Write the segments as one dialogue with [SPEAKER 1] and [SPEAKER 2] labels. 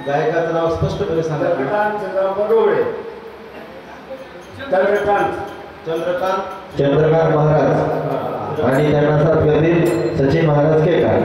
[SPEAKER 1] गायकाचं नाव स्पष्टपणे सांगा. चंद्रकांत महाराज आणि त्यांना साथ करतील सचिन महाराज केकार.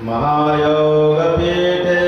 [SPEAKER 2] महायोग पीठे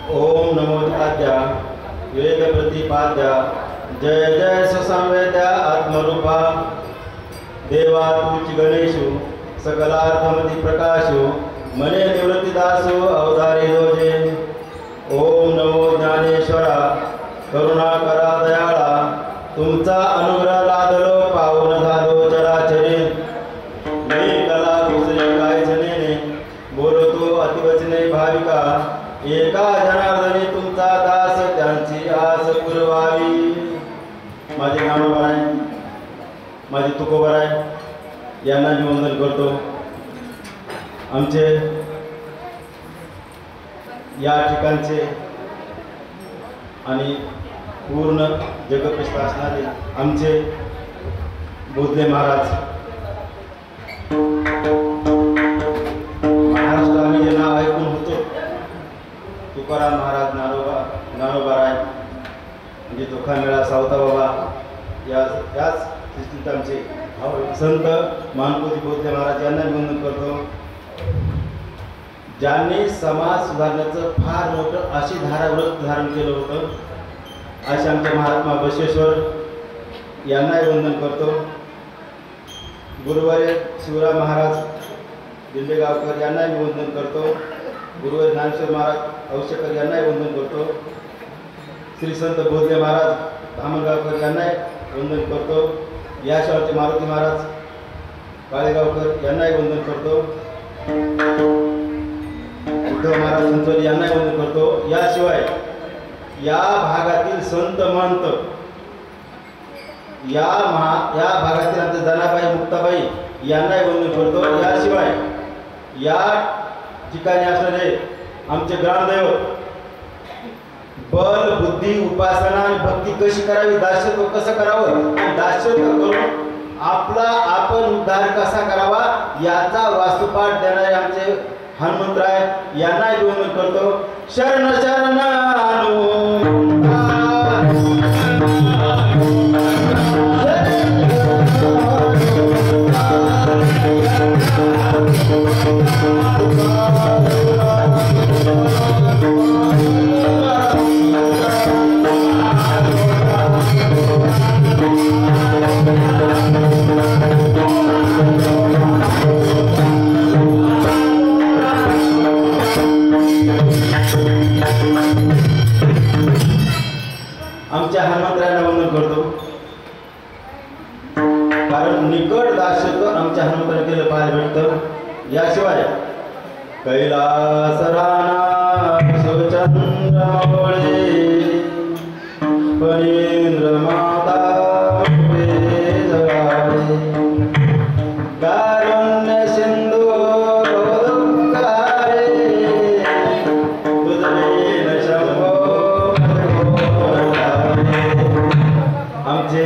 [SPEAKER 2] ओम नमो आद्या वेद प्रतिपाद्या जय जय ससंवेद्या आत्मरूपा देवा तुच गणेशु सकलार्थमति प्रकाशु मने निवृत्तिदासो अवतारी दोजे। ओम नमो ज्ञानेश्वरा करुणाकरा दयाळा तुमचा अनुग्रह लादलो पावन झालो चराचरे। मी कला दुसरे काय जनेने बोलतो अतिवचने भाविका एका जनार्दनी तुमचा दास त्यांची आस पुरवावी। माझे नामोबा आहे, माझे तुकोबा आहे, यांना मी वंदन करतो। आमचे या ठिकाणचे आणि पूर्ण जगप्रसिद्ध असणारे आमचे बोधले महाराज, महाराष्ट्र आम्ही जे नाव ऐकून होतो तुकाराम महाराज ज्ञानोबाराय म्हणजे दुखामेळा सावता बाबा याच सृष्टीत आमचे संत मानकोजी बोधले महाराज यांना वंदन करतो, ज्यांनी समाज सुधारण्याचं फार मोठं अशी धाराव्रत धारण केलं होतं। असे आमचे महात्मा बसवेश्वर यांनाही वंदन करतो। गुरुवारी शिवराम महाराज दिंडेगावकर यांनाही वंदन करतो। गुरुवारी ज्ञानेश्वर महाराज औशेकर यांनाही वंदन करतो। श्री संत बोधले महाराज धामणगावकर यांनाही वंदन करतो। याशिवाय मारुती महाराज काळेगावकर यांनाही वंदन करतो। उद्धव महाराज संतोली यांनाही वंदन करतो। याशिवाय या भागातील संत महंत या भागातील आमचे जनाबाई मुक्ताबाई यांनाही वंदन करतो। याशिवाय या ठिकाणी असणारे आमचे ग्रामदैवत बल बुद्धी उपासना आणि भक्ती कशी करावी, दास्यत्व कसं करावं आणि दास्यत्व करून आपला आपण उद्धार कसा करावा याचा वास्तुपाठ देणारे आमचे हनुमंतराय यांना वंदन करतो। शरण शरण आमच्या हनुमंतरायांना वंदन करतो, कारण निकट दास्यत्व आमच्या हनुमंतराने केलं पाहायला भेटतं। याशिवाय कैलास राणा सुचंद्रमौळे फणींद्र माता कारुण्य सिंधू आमचे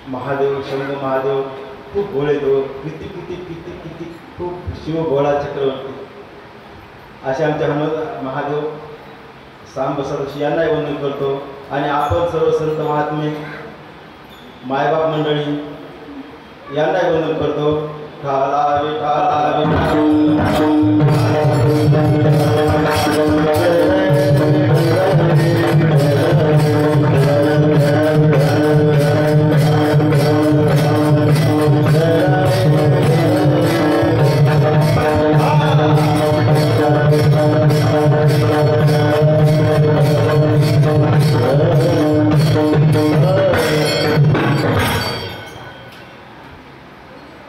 [SPEAKER 2] महादेव शंभू महादेव खूप भोळे तो किती किती किती किती खूप शिव भोळा चक्रवर्ती असे आमचे महादेव सांब सदस्य यांनाही वंदन करतो। आणि आपण सर्व संत महात्मे मायबाप मंडळी यांनाही वंदन करतो। ठालावे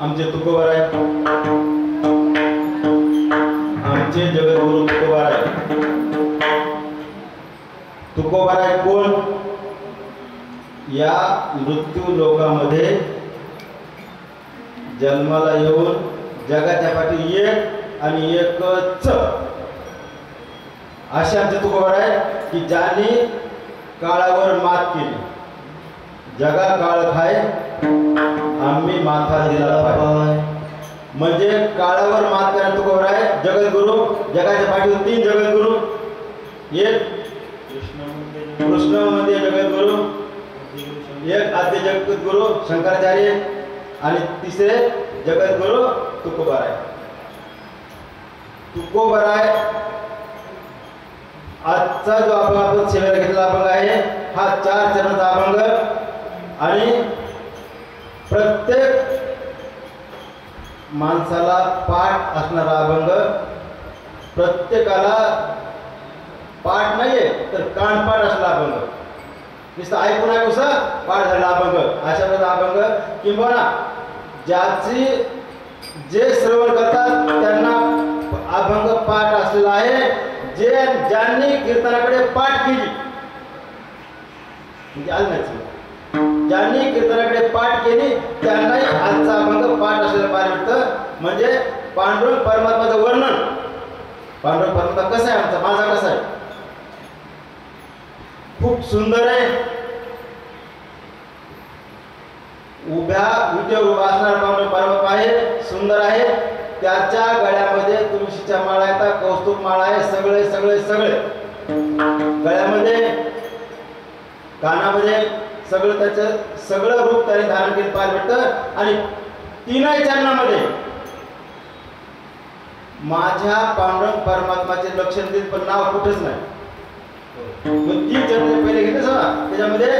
[SPEAKER 2] आमचे तुकोबार आहे, आमचे जगद्गुरु तुकोबार आहे। तुकोबार आहे कोण? या मृत्यू लोकामध्ये जन्माला येऊन जगाच्या पाठी एक आणि एकच असे आमचे तुकोबर आहे की ज्यांनी काळावर मात केली, जगा काळ खाय आम्ही माथा दिला पाय. म्हणजे काळावर मात करणारे तुकोबर आहे जगद्गुरु. जगाच्या पाठीवर 3 जगद्गुरु, एक कृष्ण म्हणजे जगद्गुरु, एक आद्य जगद्गुरु शंकराचार्य आणि तिसरे जगद्गुरु तुकोबर आहे. तुकोबर आहे आजचा जो आपण सेवेला घेतलेला अभंग आहे हा 4 चरणाचा अभंग आणि प्रत्येक माणसाला पाठ असणारा अभंग. प्रत्येकाला पाठ नाहीये तर कानपाठ असला अभंग. नुसतं ऐकून ऐकूसा पाठ झाला अभंग. अशा प्रकारचा अभंग किंवा ज्याची जे श्रवण करतात त्यांना अभंग पाठ असलेला आहे. ज्यांनी कीर्तनाकडे पाठ केली म्हणजे आलं ज्यांनी कीर्तनाकडे पाठ केली त्यांनाही आजचा अभंग पाठ असलेला पाहायला भेटतं. म्हणजे पांडुरंग परमात्माचं वर्णन. पांडुरंग परमात्मा कसा आहे, आमचा माझा कसा आहे, खूप सुंदर आहे. विटेवर उभा असणारा पांडुरंग परमात्मा आहे, सुंदर आहे. त्याच्या गळ्यामध्ये तुळशीच्या माळा आहेत, कौस्तुभ माळा आहे, सगळे सगळे सगळे गळ्यामध्ये कानामध्ये सगळं त्याचं सगळं रूप त्याने धारण केलं पाहायला भेटतं. आणि 3 चरणामध्ये माझ्या पांडुरंग परमात्माचे लक्षण देत पण नाव कुठेच नाही. 3 चरण पहिले घेतले सगळा त्याच्यामध्ये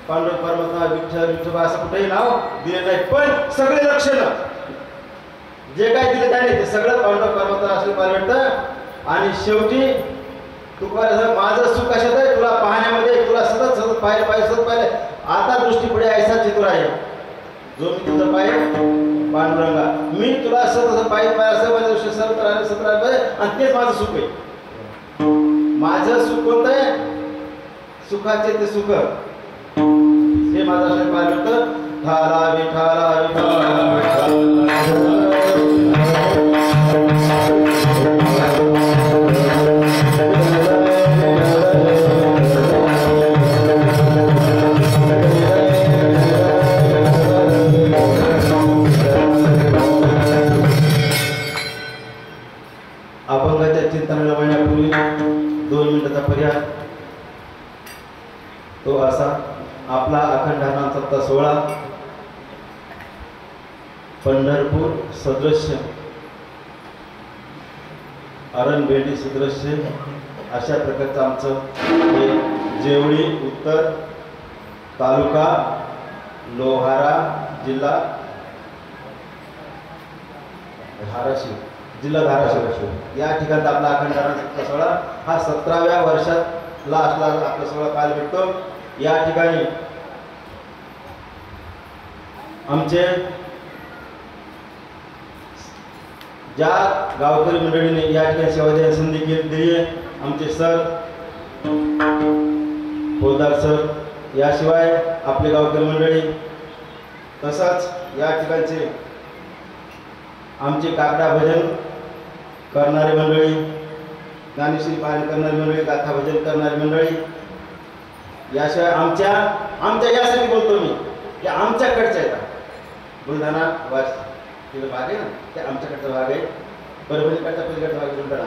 [SPEAKER 2] पांडुरंग परमात्मा विठ्ठल विठोबा असं कुठेही नाव दिले नाही. पण सगळे लक्षण जे काय दिले त्याने ते सगळं पांडुरंग परमात्मा असं पाहायला भेटतं. आणि शेवटी तुकोबार माझं सुख कशात आहे, तुला पाहण्यामध्ये, तुला सतत सतत पाहिलं पाहिजे, सतत पाहिलं. आता दृष्टी पुढे ऐसा चितूर आहे जो मी तुझं पाहिजे पांडुरंगा, मी तुला सतत पाहिजे असं माझं दृष्टी सतत राहिलं आणि तेच माझं सुख आहे. माझं सुख कोणतं आहे, सुखाचे ते सुख हे माझं असं पाहिलं होतं. ठाला विठाला अभंगाच्या चिंतनाला वळण्यापूर्वी 2 मिनिटाचा पर्याय तो असा. आपला अखंड हनुमान सोहळा पंढरपूर सदृश्य, अरणबेंडी सदृश्य अशा प्रकारचं आमचं हे जेवळी उत्तर तालुका लोहारा जिल्हा धाराशिव या ठिकाणचा आपला अखंड हनुमान सोहळा हा 17व्या वर्षातला असला आपला सोहळा पाहायला भेटतो. या ठिकाणी आमचे ज्या गावकरी मंडळीने या ठिकाणी सेवा देण्याची संधी दिली आहे, आमचे सर पोदार सर, याशिवाय आपले गावकरी मंडळी, तसंच या ठिकाणचे आमचे काकडा भजन करणारी मंडळी, ज्ञानेश्वरी पारायण करणारी मंडळी, गाथा भजन करणारी मंडळी, याशिवाय आमच्या यासाठी बोलतो मी की आमच्याकडच्या येतात बुलढाणा वाच तिला भाग आहे ना, ते आमच्याकडचा भाग आहे. परभणीकडचा पलीकडचा भाग बुलढाणा.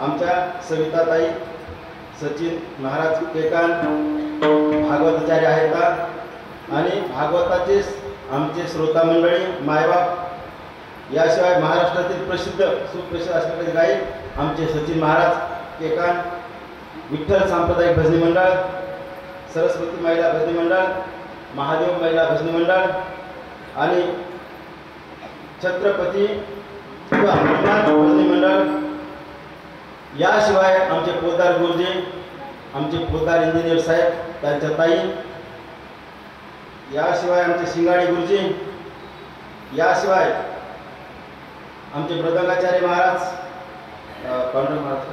[SPEAKER 2] आमच्या सविताताई सचिन महाराज केकान भागवताचार्य आहेत आणि भागवताचे आमचे श्रोता मंडळी, मायबाप, याशिवाय महाराष्ट्रातील प्रसिद्ध सुप्रसिद्ध असणारे गायक आमचे सचिन महाराज केकान, विठ्ठल सांप्रदायिक भजनी मंडळ, सरस्वती महिला भजनी मंडळ, महादेव महिला भजनी मंडळ आणि छत्रपती भजनी मंडळ. याशिवाय आमचे पोद्दार गुरुजी, आमचे पोद्दार इंजिनियर साहेब त्यांच्या ताई, याशिवाय आमचे शिंगाडी गुरुजी, याशिवाय आमचे मृदंगाचार्य महाराज पांडुरंग महाराज,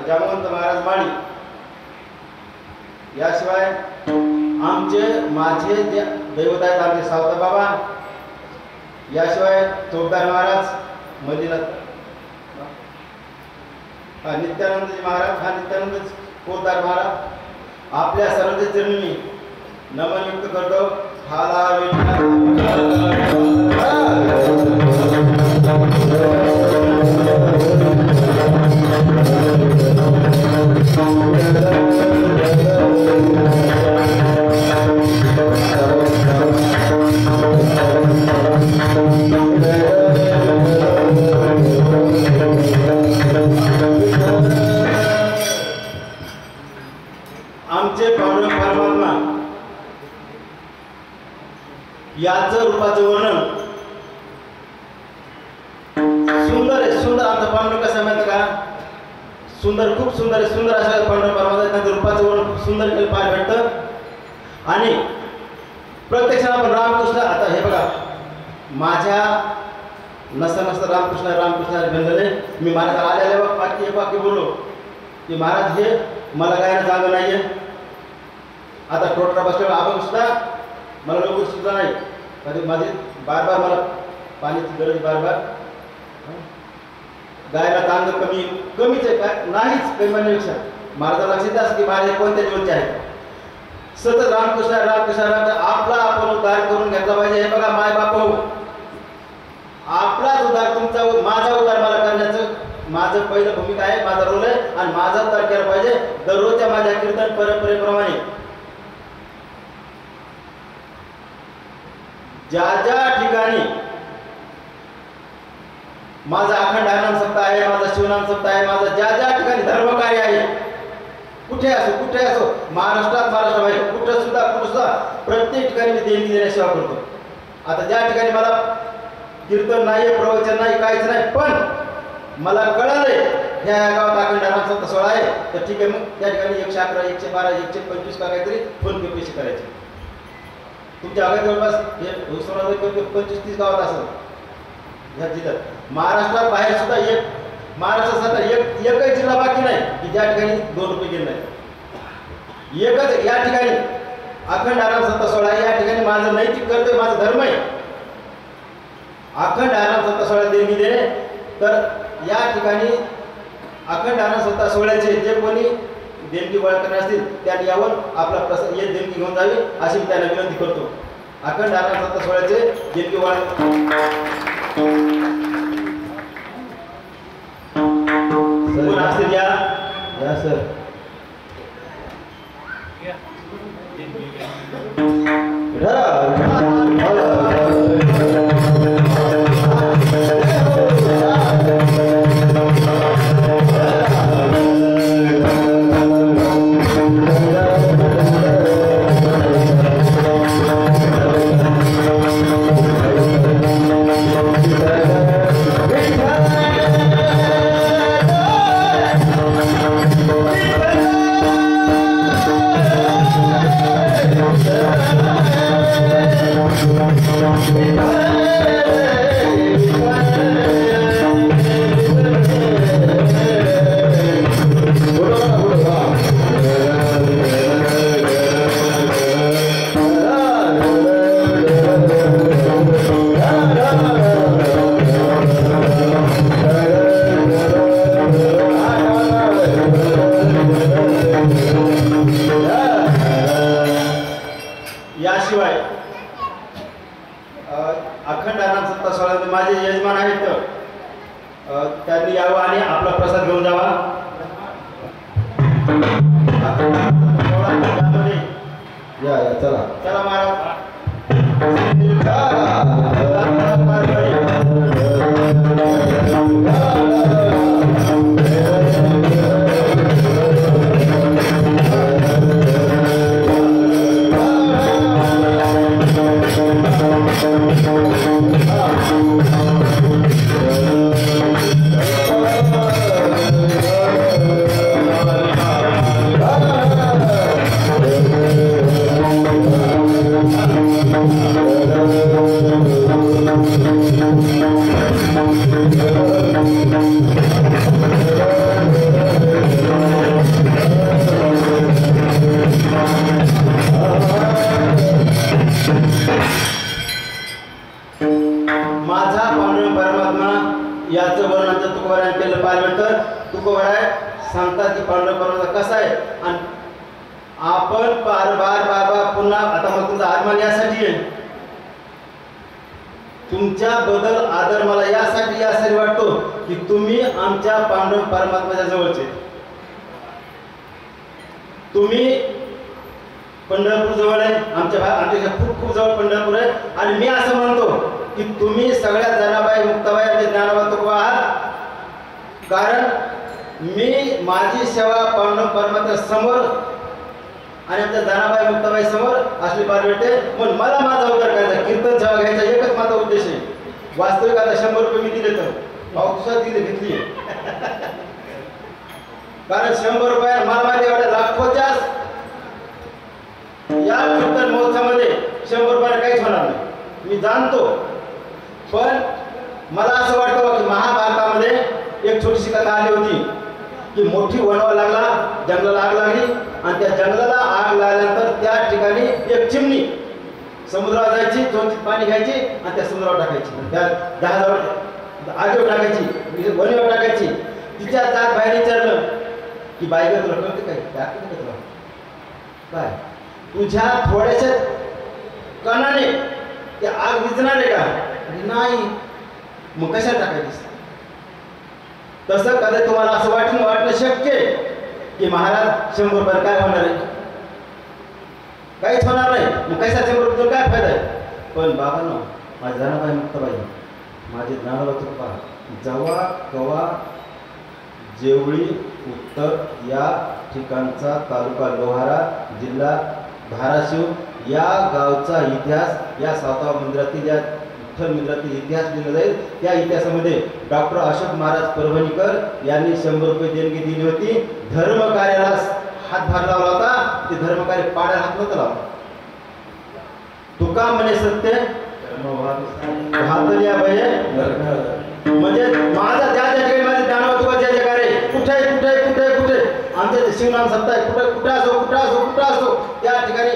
[SPEAKER 2] जामवंत महाराज माळी, याशिवाय माझे जे दैवत आहेत आमचे सावता बाबा, याशिवाय चोपदार महाराज मदिना नित्यानंदजी महाराज हा नित्यानंद पोतदार महाराज आपल्या सर्वांच्या चरणी मी नमन युक्त करतो. हाला आमचे पांडुरंग परमात्मा याचं रूपाचं वर्णन सुंदर आहे. सुंदर आमचा पांडुरंग कसं माहिती का? सुंदर, खूप सुंदर आहे. सुंदर असं पांडुरंग परमात्मा त्यांचं रूपाचं वर्णन खूप सुंदर केलं पाहायला भेटतं. आणि प्रत्यक्षात आपण रामकृष्ण आता हे बघा माझ्या नसता रामकृष्ण बनलेले मी महाराज आलेल्या एक वाक्य बोललो की महाराज हे मला गायला चांगलं नाहीये. आता टोटरा बसल्यावर आपण सुद्धा मला लोक सुद्धा नाही कधी माझे बार मला पाण्याची गरज बार गायला चांगलं कमीच आहे काय नाहीच कमी म्हणण्यापेक्षा महाराजा लक्षात असं की महाराज कोणत्या जीवनचे आहेत. सतत रामकृष्ण आपला आपण उद्धार करून घेतला पाहिजे. हे बघा माय बाप आपलाच उद्धार तुमचा माझा उद्धार मला करण्याचं माझं पहिलं भूमिका आहे. माझा रोल आहे आणि माझा उद्धार केला पाहिजे. दररोजच्या माझ्या कीर्तन परंपरेप्रमाणे ज्या ठिकाणी माझा अखंड आनंद सप्ताह आहे, माझा शिवनाम सप्ताह आहे, माझा ज्या ठिकाणी धर्म कार्य आहे कुठे असो महाराष्ट्रात बाहेर कुठं सुद्धा प्रत्येक ठिकाणी मी देणगी देण्याची सेवा करतो. आता ज्या ठिकाणी मला कीर्तन नाही प्रवचन नाही काहीच नाही पण मला कळालंय ह्या गावात अखंड आनंद सप्ताह सोहळा आहे तर ठीक आहे मग त्या ठिकाणी 111 112 125 का काहीतरी फोन पे पैसे करायचे. तुमच्या आगात जवळपास हे 25-30 गावात असं ह्या जिल्ह्यात महाराष्ट्रात बाहेर सुद्धा महाराष्ट्रात एकही जिल्हा बाकी नाही की ज्या ठिकाणी 2 रुपये गेले नाही. एकच या ठिकाणी अखंड आनंद सप्ताह सोहळा या ठिकाणी माझं नैतिक कर्तव्य माझा धर्म आहे. अखंड आनंद सप्ताह सोहळा देणगी देणे तर या ठिकाणी अखंड आनंद सप्ताह सोहळ्याचे जे कोणी देणगी गोळा करणार असतील त्यांनी यावर आपला प्रसाद देणगी घेऊन जावी अशी मी त्यांना विनंती करतो. अखंड आनंद सप्ताह सोहळ्याचे देणगी गोळा कोण असतील या सर याशिवाय अखंड आनंद सप्ताह सोहळ्यामध्ये माझे यजमान आहेत त्यांनी यावं आणि आपला प्रसाद घेऊन जावा. या चला महाराज सांगतात की पांडुरंग परमात्मा कसा आहे. आणि आपण बार बार बार बार पुन्हा आता मग तुमचा आत्मा यासाठी आहे, तुमच्या बदल आदर मला यासाठी वाटतो की तुम्ही आमच्या पांडुरंग परमात्म्याच्या जवळचे. तुम्ही पंढरपूर जवळ आहे, आमच्या खूप खूप जवळ पंढरपूर आहे. आणि मी असं म्हणतो की तुम्ही सगळ्या जनाबाई मुक्ताबाई आमचे ज्ञानोबा तुकोबा आहात. कारण मी माझी सेवा पांडुरंग परमात्म्या समोर आणि आमच्या जनाबाई मुक्ताबाई समोर असली पार भेटते. म्हणून मला माझा उद्धार करायचा, कीर्तन सेवा घ्यायचा एकच माझा उद्देश आहे. वास्तविक आता 100 रुपये मी दिले तर पावसात दिले घेतली कारण 100 रुपये मला माहिती एवढ्या लाखोच्या या कीर्तन महोत्सवामध्ये 100 रुपयाला काहीच होणार नाही, मी जाणतो. पण मला असं वाटतं की महाभारतामध्ये एक छोटीशी कथा आली होती की मोठी वणवा लागला, जंगलाला आग लागली आणि त्या जंगलाला आग लागल्यानंतर त्या ठिकाणी एक चिमणी समुद्रावर जायची, चोंचीत पाणी घ्यायची आणि त्या समुद्रावर टाकायची, त्या जहाजावर आगीवर टाकायची, वणीवर टाकायची. तिच्या जात बाहेर विचारलं की बाई तुला कळते काय टाकते तुला काय, तुझ्या थोड्याशा कणाने ते आग विझणार आहे का? नाही. मग कशा टाकायची? तसं कधी तुम्हाला असं वाटणं शक्य आहे की महाराज 100 रुपये काय होणार आहे? काहीच होणार नाही. मग कशा 100 रुपये काय फायदा आहे? पण बाबांनो, माझी जनाबाई मुक्ताबाई, माझे ज्ञानोबा तुकोबा जवा कवा जेवळी उत्तर या ठिकाणचा तालुका लोहारा जिल्हा धाराशिव या गावचा इतिहास या सावताव मंदिरातील या विठ्ठल मंदिरातील इतिहास लिहिला जाईल. त्या इतिहासामध्ये डॉक्टर अशोक महाराज परभणीकर यांनी 100 रुपये देणगी दिली होती. धर्म कार्याला हातभार लावला होता. ते धर्म कार्य पाड्या हात नव्हतं लावला. तुका म्हणे सत्य भातल्या भये, म्हणजे माझा ज्या ठिकाणी माझे ज्ञानोबा तुकोबा जय जयकार आहे, कुठे कुठे कुठे कुठे आमचे शिवनाम सत्ता आहे, कुठे कुठे असो कुठे असो कुठे असो त्या ठिकाणी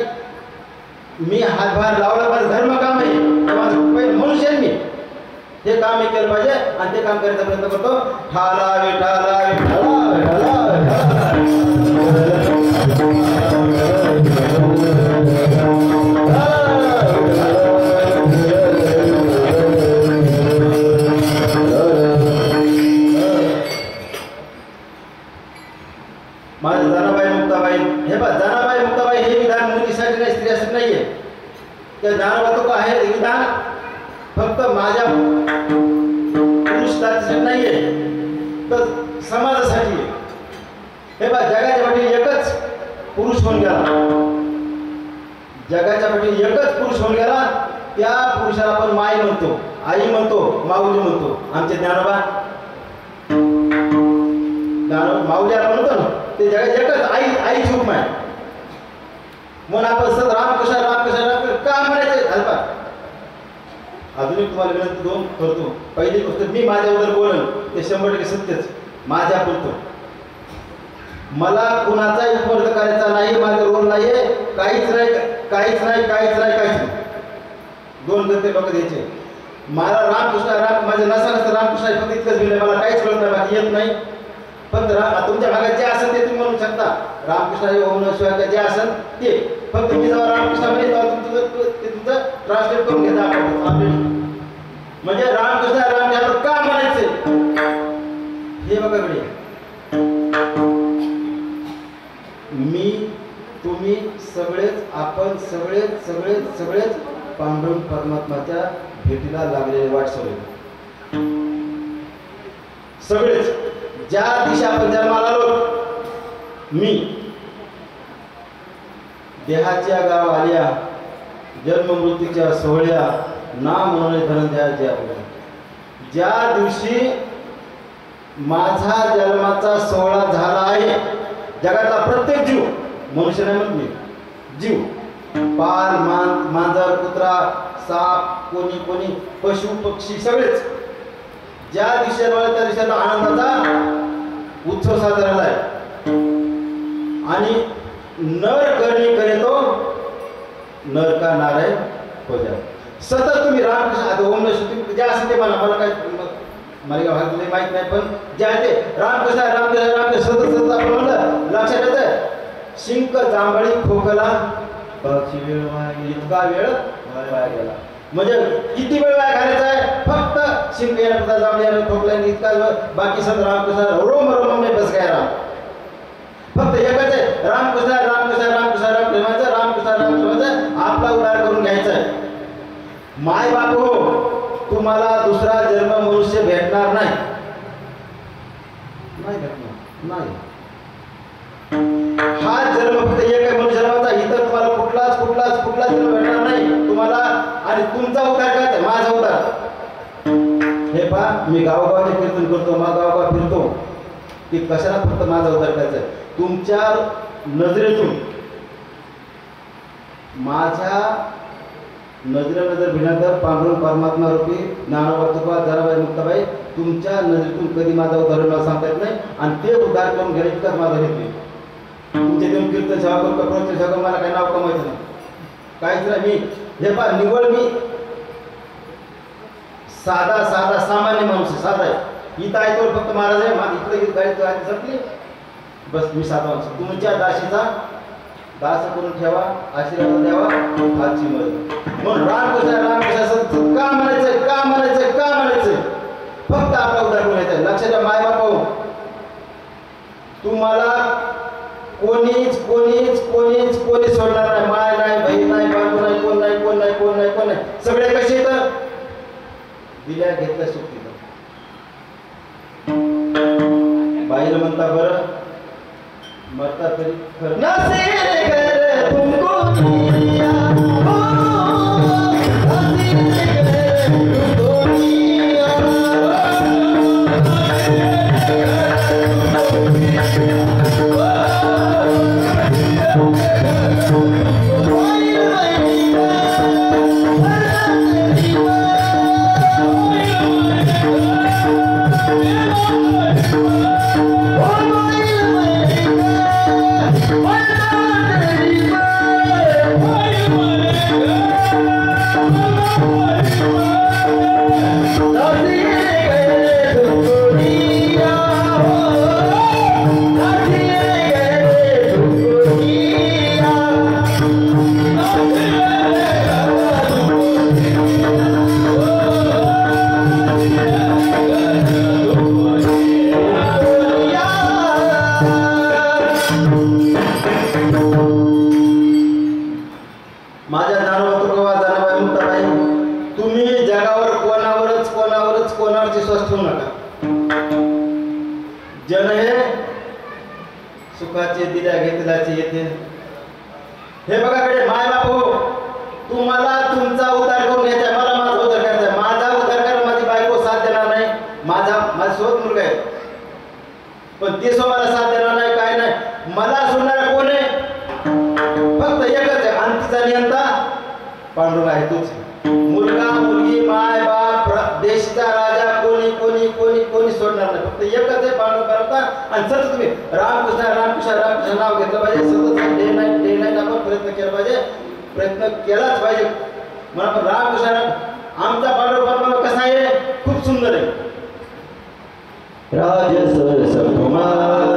[SPEAKER 2] मी हातभार लावला. माझं धर्म काम आहे, माझं मनुष्य आहे, मी हे काम मी केलं पाहिजे आणि ते काम करायचा प्रयत्न करतो. ठाला विठाला विठाला विठाला माझ्या जनाबाई मुक्ताबाई, हे बघ जनाबाई मुक्ताबाई हे विधान मुलीसाठी नाही, स्त्रियासाठी नाहीये. त्या ज्ञानोबा तुकोबा आहे विधान फक्त माझ्या पुरुष जातीसाठी नाहीये, तर समाजासाठी आहे. हे बघ जगाच्या पाठी एकच पुरुष होऊन गेला, जगाच्या पाठी एकच पुरुष होऊन गेला. त्या पुरुषाला आपण माई म्हणतो, आई म्हणतो, माऊली म्हणतो. आमचे ज्ञानोबा माऊली आपण म्हणतो ना, ते जगात एकच आईची उपमा आहे. म्हणून आपण सत रामकृष्ण रामकृष्ण रामकृष्ण का म्हणायचे? हलपा अजून एक तुम्हाला विनंती दोन करतो. पहिली गोष्ट, मी माझ्याबद्दल बोलन ते 100% सत्यच माझ्या बोलतो. मला कुणाचाही उपवर्ग करायचा नाही, माझा रोल नाहीये, काहीच नाही काहीच नाही काहीच नाही काहीच नाही. दोन गंते लोक द्यायचे. मला रामकृष्ण राम माझ्या नसतं रामकृष्ण फक्त इतकंच मिळेल, मला काहीच कळत नाही, बाकी येत नाही. फक्त तुमच्या भागात जे असेल ते तुम्ही म्हणू शकता. रामकृष्ण हे ओम शिवाय जे असेल ते फक्त मी जेव्हा रामकृष्ण म्हणे तेव्हा तुमचं ट्रान्सलेट करून घेता आपण. म्हणजे रामकृष्ण राम का म्हणायचे हे बघा कडे. मी तुम्ही सगळेच आपण सगळेच सगळेच सगळेच पांडुरंग परमात्म्याच्या भेटीला लागलेले वाटसरे सगळेच. ज्या दिवशी आपण जन्माला आलो, मी देहाच्या गाव आल्या जन्म मृत्यूच्या सोहळ्या ना म्हणून धनंजयाच्या आपल्या. ज्या दिवशी माझा जन्माचा सोहळा झाला आहे, जगातला प्रत्येक जीव, मनुष्य नाही म्हणत मी, जीव, पाल मांजर कुत्रा साप कोणी कोणी पशु पक्षी सगळेच ज्या दिशेला त्या दिशेला आनंदाचा उत्सव साजरा झाला आहे. आणि नर करणी करे तो नर का नारायण हो जा. सतत तुम्ही रामकृष्ण आता ओम नमः ज्या असेल ते मला काय मला माहित नाही, पण जे आहे ते रामकृष्ण रामकृष्ण रामकृष्ण सतत सतत शिंक जांभळी खोकला पक्षी वेळ इतका वेळ वाया गेला. म्हणजे किती वेळ वाया घालायचा आहे? फक्त शिंक येणार जांभळी येणार खोकला इतका वेळ. बाकी संत रामकृष्ण रोम रोम में बस गया राम. फक्त एकच आहे रामकृष्ण रामकृष्ण रामकृष्ण रामकृष्ण रामकृष्ण रामकृष्ण आपला उद्धार करून घ्यायचा आहे. माय बाप हो, तुम्हाला दुसरा जन्म मनुष्य भेटणार नाही. नाही भेटणार नाही. हा जन्म फक्त एक आहे मनुष्य जन्माचा. इतर तुम्हाला कुठलाच जन्म भेटणार नाही तुम्हाला. आणि तुमचा उद्धार करायचा, माझा उद्धार. हे पहा, मी गावोगावचे कीर्तन करतो, मग गावोगाव फिरतो की कशाला फक्त माझा उद्धार करायचा. तुमच्या नजरेतून माझ्या नजर भिनंतर पांडुरंग परमात्मा रूपी ज्ञानोबा तुकोबा जनाबाई मुक्ताबाई तुमच्या नजरेतून कधी माझा उद्धार मला सांगता येत नाही. आणि ते उद्धार करून घ्यायला इतकाच माझा हेतू. तुमचे देऊन कीर्तन सेवा करून कपडे सेवा करून मला काही नाव कमायचं नाही, काहीच नाही. मी हे पहा, निवड मी साधा सामान्य माणूस आहे, साधा आहे. इथं आहे तो फक्त महाराज आहे. इथलं गीत गाडी संपली बस. मी साधा माणूस. तुमच्या दाशीचा दास करून ठेवा, आशीर्वाद द्यावा हाची मदत. म्हणून रामकृष्ण का म्हणायचंय फक्त आपला उद्धार करून घ्यायचा. लक्षात घ्या माय बापा, तुम्हाला कोणीच सोडणार नाही. माय नाही, बहीण नाही, बांधू नाही, कोण नाही. सगळे कसे येतं दिल्या घेतल्या सुट्टी. बाईला म्हणता बरं मरता तरी खरं जन हे सुखाचे दिल्या घेतल्याचे येते. हे बघा कडे माय बाप हो, तुम्हाला तुमचा उद्धार करून घ्यायचा, मला माझा उद्धार करायचा. माझा उद्धार करायला माझी बायको साथ देणार नाही. माझा सोबत मुलगा आहे पण ते मला साथ देणार नाही. काय नाही, मला सोडणारा कोण आहे? फक्त एकच आहे, अंतीचा नियंता पांडुरंग आहे तोच. मुलगा मुलगी माय बाप देशचा राजा कोणी सोडणार नाही. फक्त एकच आहे पांडुरंग करता. आणि सतत तुम्ही रामकृष्ण नाव घेतलं पाहिजे. सतत डे नाईट आपण प्रयत्न केला पाहिजे, प्रयत्न केलाच पाहिजे. म्हणून आपण रामकृष्ण आमचा पांडुरंग परमात्मा कसा आहे? खूप सुंदर आहे.
[SPEAKER 1] राजस सकुमार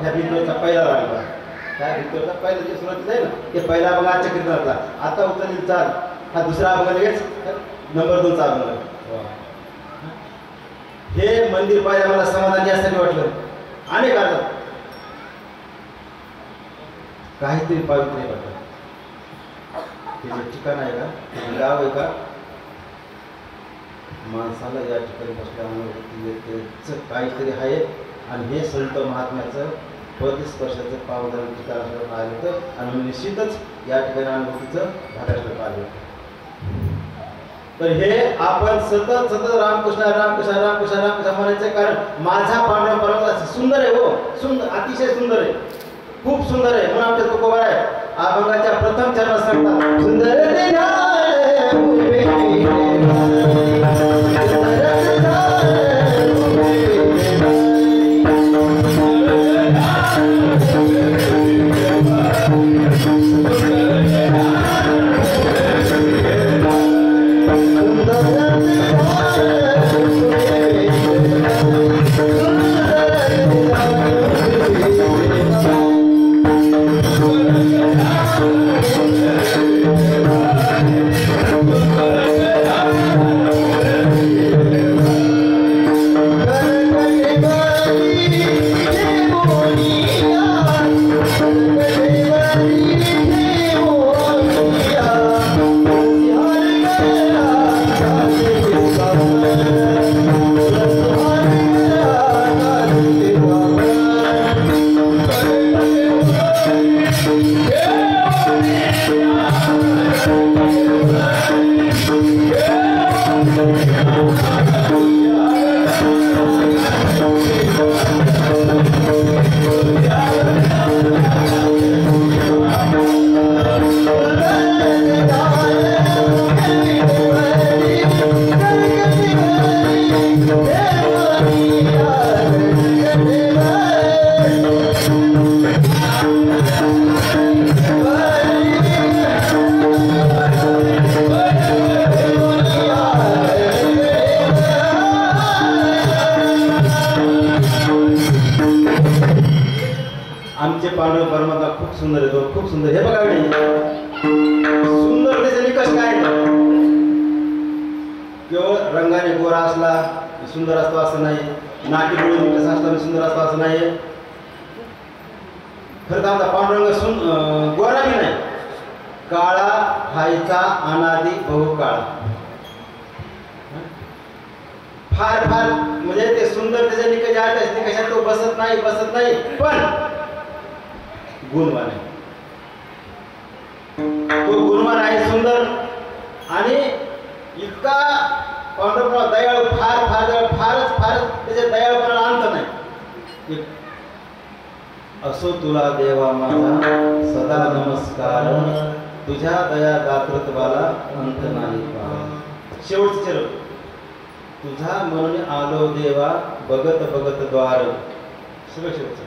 [SPEAKER 2] ह्या भिंतीवरचा पहिला राग बघा. त्या भिंतीवरचा पहिला जे सुरुवातीचा आहे ना ते पहिला अभंग आजच्या कीर्तनातला. आता उचललेला चाल हा दुसरा अभंग लगेच नंबर 2चा अभंग. हे मंदिर पाहिजे मला समाधान यासाठी वाटलं. अनेक अर्थ काहीतरी पावित्र्य वाटलं. हे जे ठिकाण आहे का ते गाव आहे का माणसाला या ठिकाणी बसल्यामुळे काहीतरी आहे. आणि हे संत महात्म्याचं पदस्पर्शाचं पावदान ठिकाण असल्यावर पाहिलं होतं. आणि निश्चितच या ठिकाणी अनुभूतीचं भागासलं पाहिलं होतं. तर हे आपण सतत सतत रामकृष्ण रामकृष्ण रामकृष्ण रामकृष्ण म्हणायचं. कारण माझा पांडुरंग परमहंस सुंदर आहे. हो सुंदर, अतिशय सुंदर आहे, खूप सुंदर आहे. म्हणून आमच्या तुकोबा आहे अभंगाच्या प्रथम चरणात सांगतात सुंदर आमचे पांडुरंग परमात्मा खूप सुंदर आहे. तो खूप सुंदर. हे बघा सुंदर त्याचे निकष काय केवळ रंगाने गोरा असला सुंदर असतो असं नाही. नाकी डोळे निकष असला सुंदर असतो असं नाही. खरं तर आमचा पांडुरंग गोरा बी नाही, काळा हायचा अनादी बहुकाळ. फार फार म्हणजे ते सुंदर त्याचे निकष आहेत. निकषात तो बसत नाही पण गुणवान आहे. तो गुणवान आहे, सुंदर आणि इतका पांडुरंग दयाळू, फार फार दयाळू, फारच त्याच्या दयाळूपणाला अंत नाही. असो तुला देवा माझा सदा नमस्कार, तुझ्या दया दातृत्वाला अंत नाही. शेवटचं चरण तुझा म्हणून आलो देवा बघत बघत द्वार. सगळं शेवटचं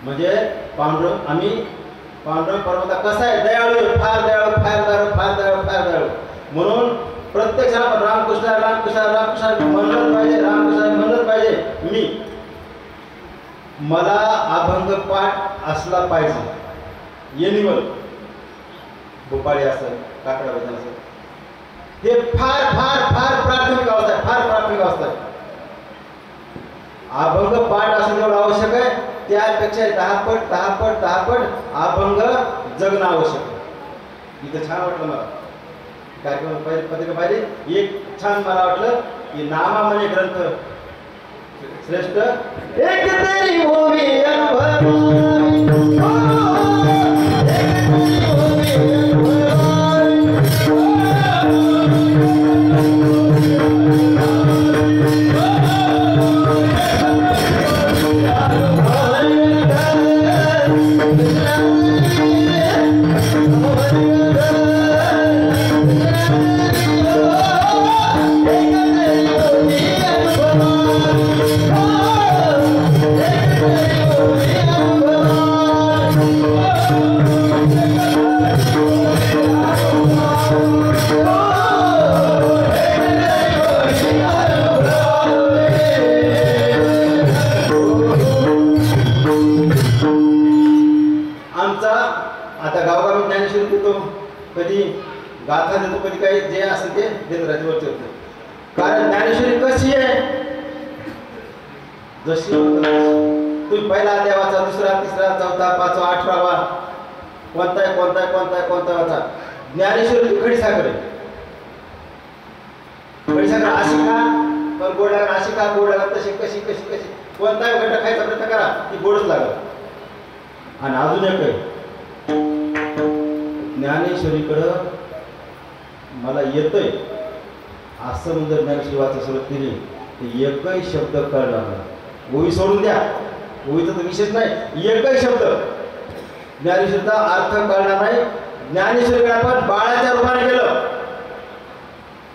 [SPEAKER 2] म्हणजे पांडुरंग पर्वता कसा आहे दयाळू, फार दयाळू, फार दयाळू, फार दयाळू, फार दयाळू. म्हणून प्रत्येक जण रामकृष्ण रामकृष्ण रामकृष्ण म्हणलंच पाहिजे, रामकृष्ण म्हणलंच पाहिजे. मला अभंग पाठ असला पाहिजे. येनिवल भोपाळी असेल, काकडा वजन असेल, हे फार फार फार प्राथमिक अवस्था आहे, फार प्राथमिक अवस्था आहे. अभंग पाठ असणं जेवढं आवश्यक आहे त्यापेक्षा 10 पट अभंग जगणं आवश्यक आहे. इथं छान वाटलं मला कार्यक्रम पत्रिका पाहिजे. एक छान मला वाटलं की नामा म्हणे ग्रंथ श्रेष्ठ एक तरी होवी कारण ज्ञानेश्वरी कशी आहे, जशी तुम्ही पहिला अध्याय वाचा, दुसरा, तिसरा, चौथा, पाचवा, 18वा कोणता वाचा. ज्ञानेश्वरी खडीसाखर आहे. खडीसाखर अशी खा, पण गोड लागणार, अशी खा गोड लागणार, तशी कशी कशी कशी कोणताही घटक खायचा प्रयत्न करा ती गोडच लागल. आणि अजून एक आहे, ज्ञानेश्वरीकडं मला येतंय असं म्हणजे ज्ञानेश्वरी वाचायला सुरुवात केली ते एकही शब्द कळणार नाही. ओवी सोडून द्या, ओवीचा तर विशेष नाही, एकही शब्द ज्ञानेश्वरीचा अर्थ कळणार नाही. ज्ञानेश्वरीकडे आपण बाळाच्या रूपाने गेलं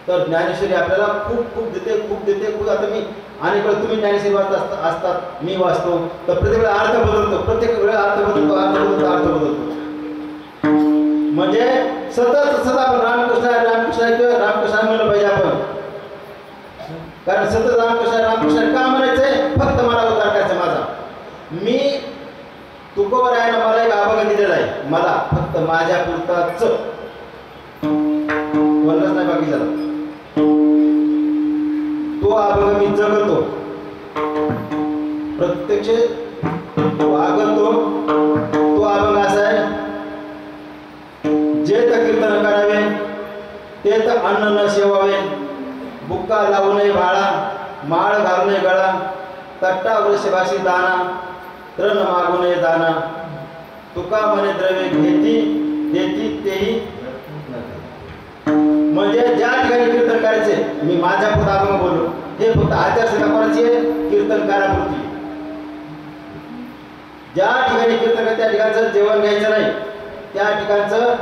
[SPEAKER 2] तर ज्ञानेश्वरी आपल्याला खूप खूप देते खूप. आता मी अनेक वेळा तुम्ही ज्ञानेश्वरी वाचत असतात, मी वाचतो, तर प्रत्येक वेळा अर्थ बदलतो, प्रत्येक वेळा अर्थ बदलतो. म्हणजे सतत आपण रामकृष्ण किंवा रामकृष्ण म्हणलं पाहिजे आपण. कारण सतत रामकृष्ण का म्हणायचंय, फक्त मला उद्धार करायचा माझा. मी तुकोबरायानं मला एक अभंग दिलेला आहे, मला फक्त माझ्या पुरताच, बोललाच नाही बाकी झाला. तो अभंग मी जगतो, प्रत्यक्ष वागतो. तो अभंग असा आहे, जे तर कीर्तन करावे ते तर अन्न न सेवावे, बुक्का लावू नये भाळा, माळ घालू नये गळा, तट्टा वृषभाशी दाना, तृण मागू नये दाना, तुका म्हणे द्रव्य घेती देती तेही. म्हणजे ज्या ठिकाणी कीर्तन करायचे, मी माझ्या पुढे अभंग बोललो, हे फक्त आचारसंहिता कोणाची आहे, कीर्तनकारापुरती. ज्या ठिकाणी कीर्तन करायचं त्या ठिकाणचं जेवण घ्यायचं नाही, त्या ठिकाणचं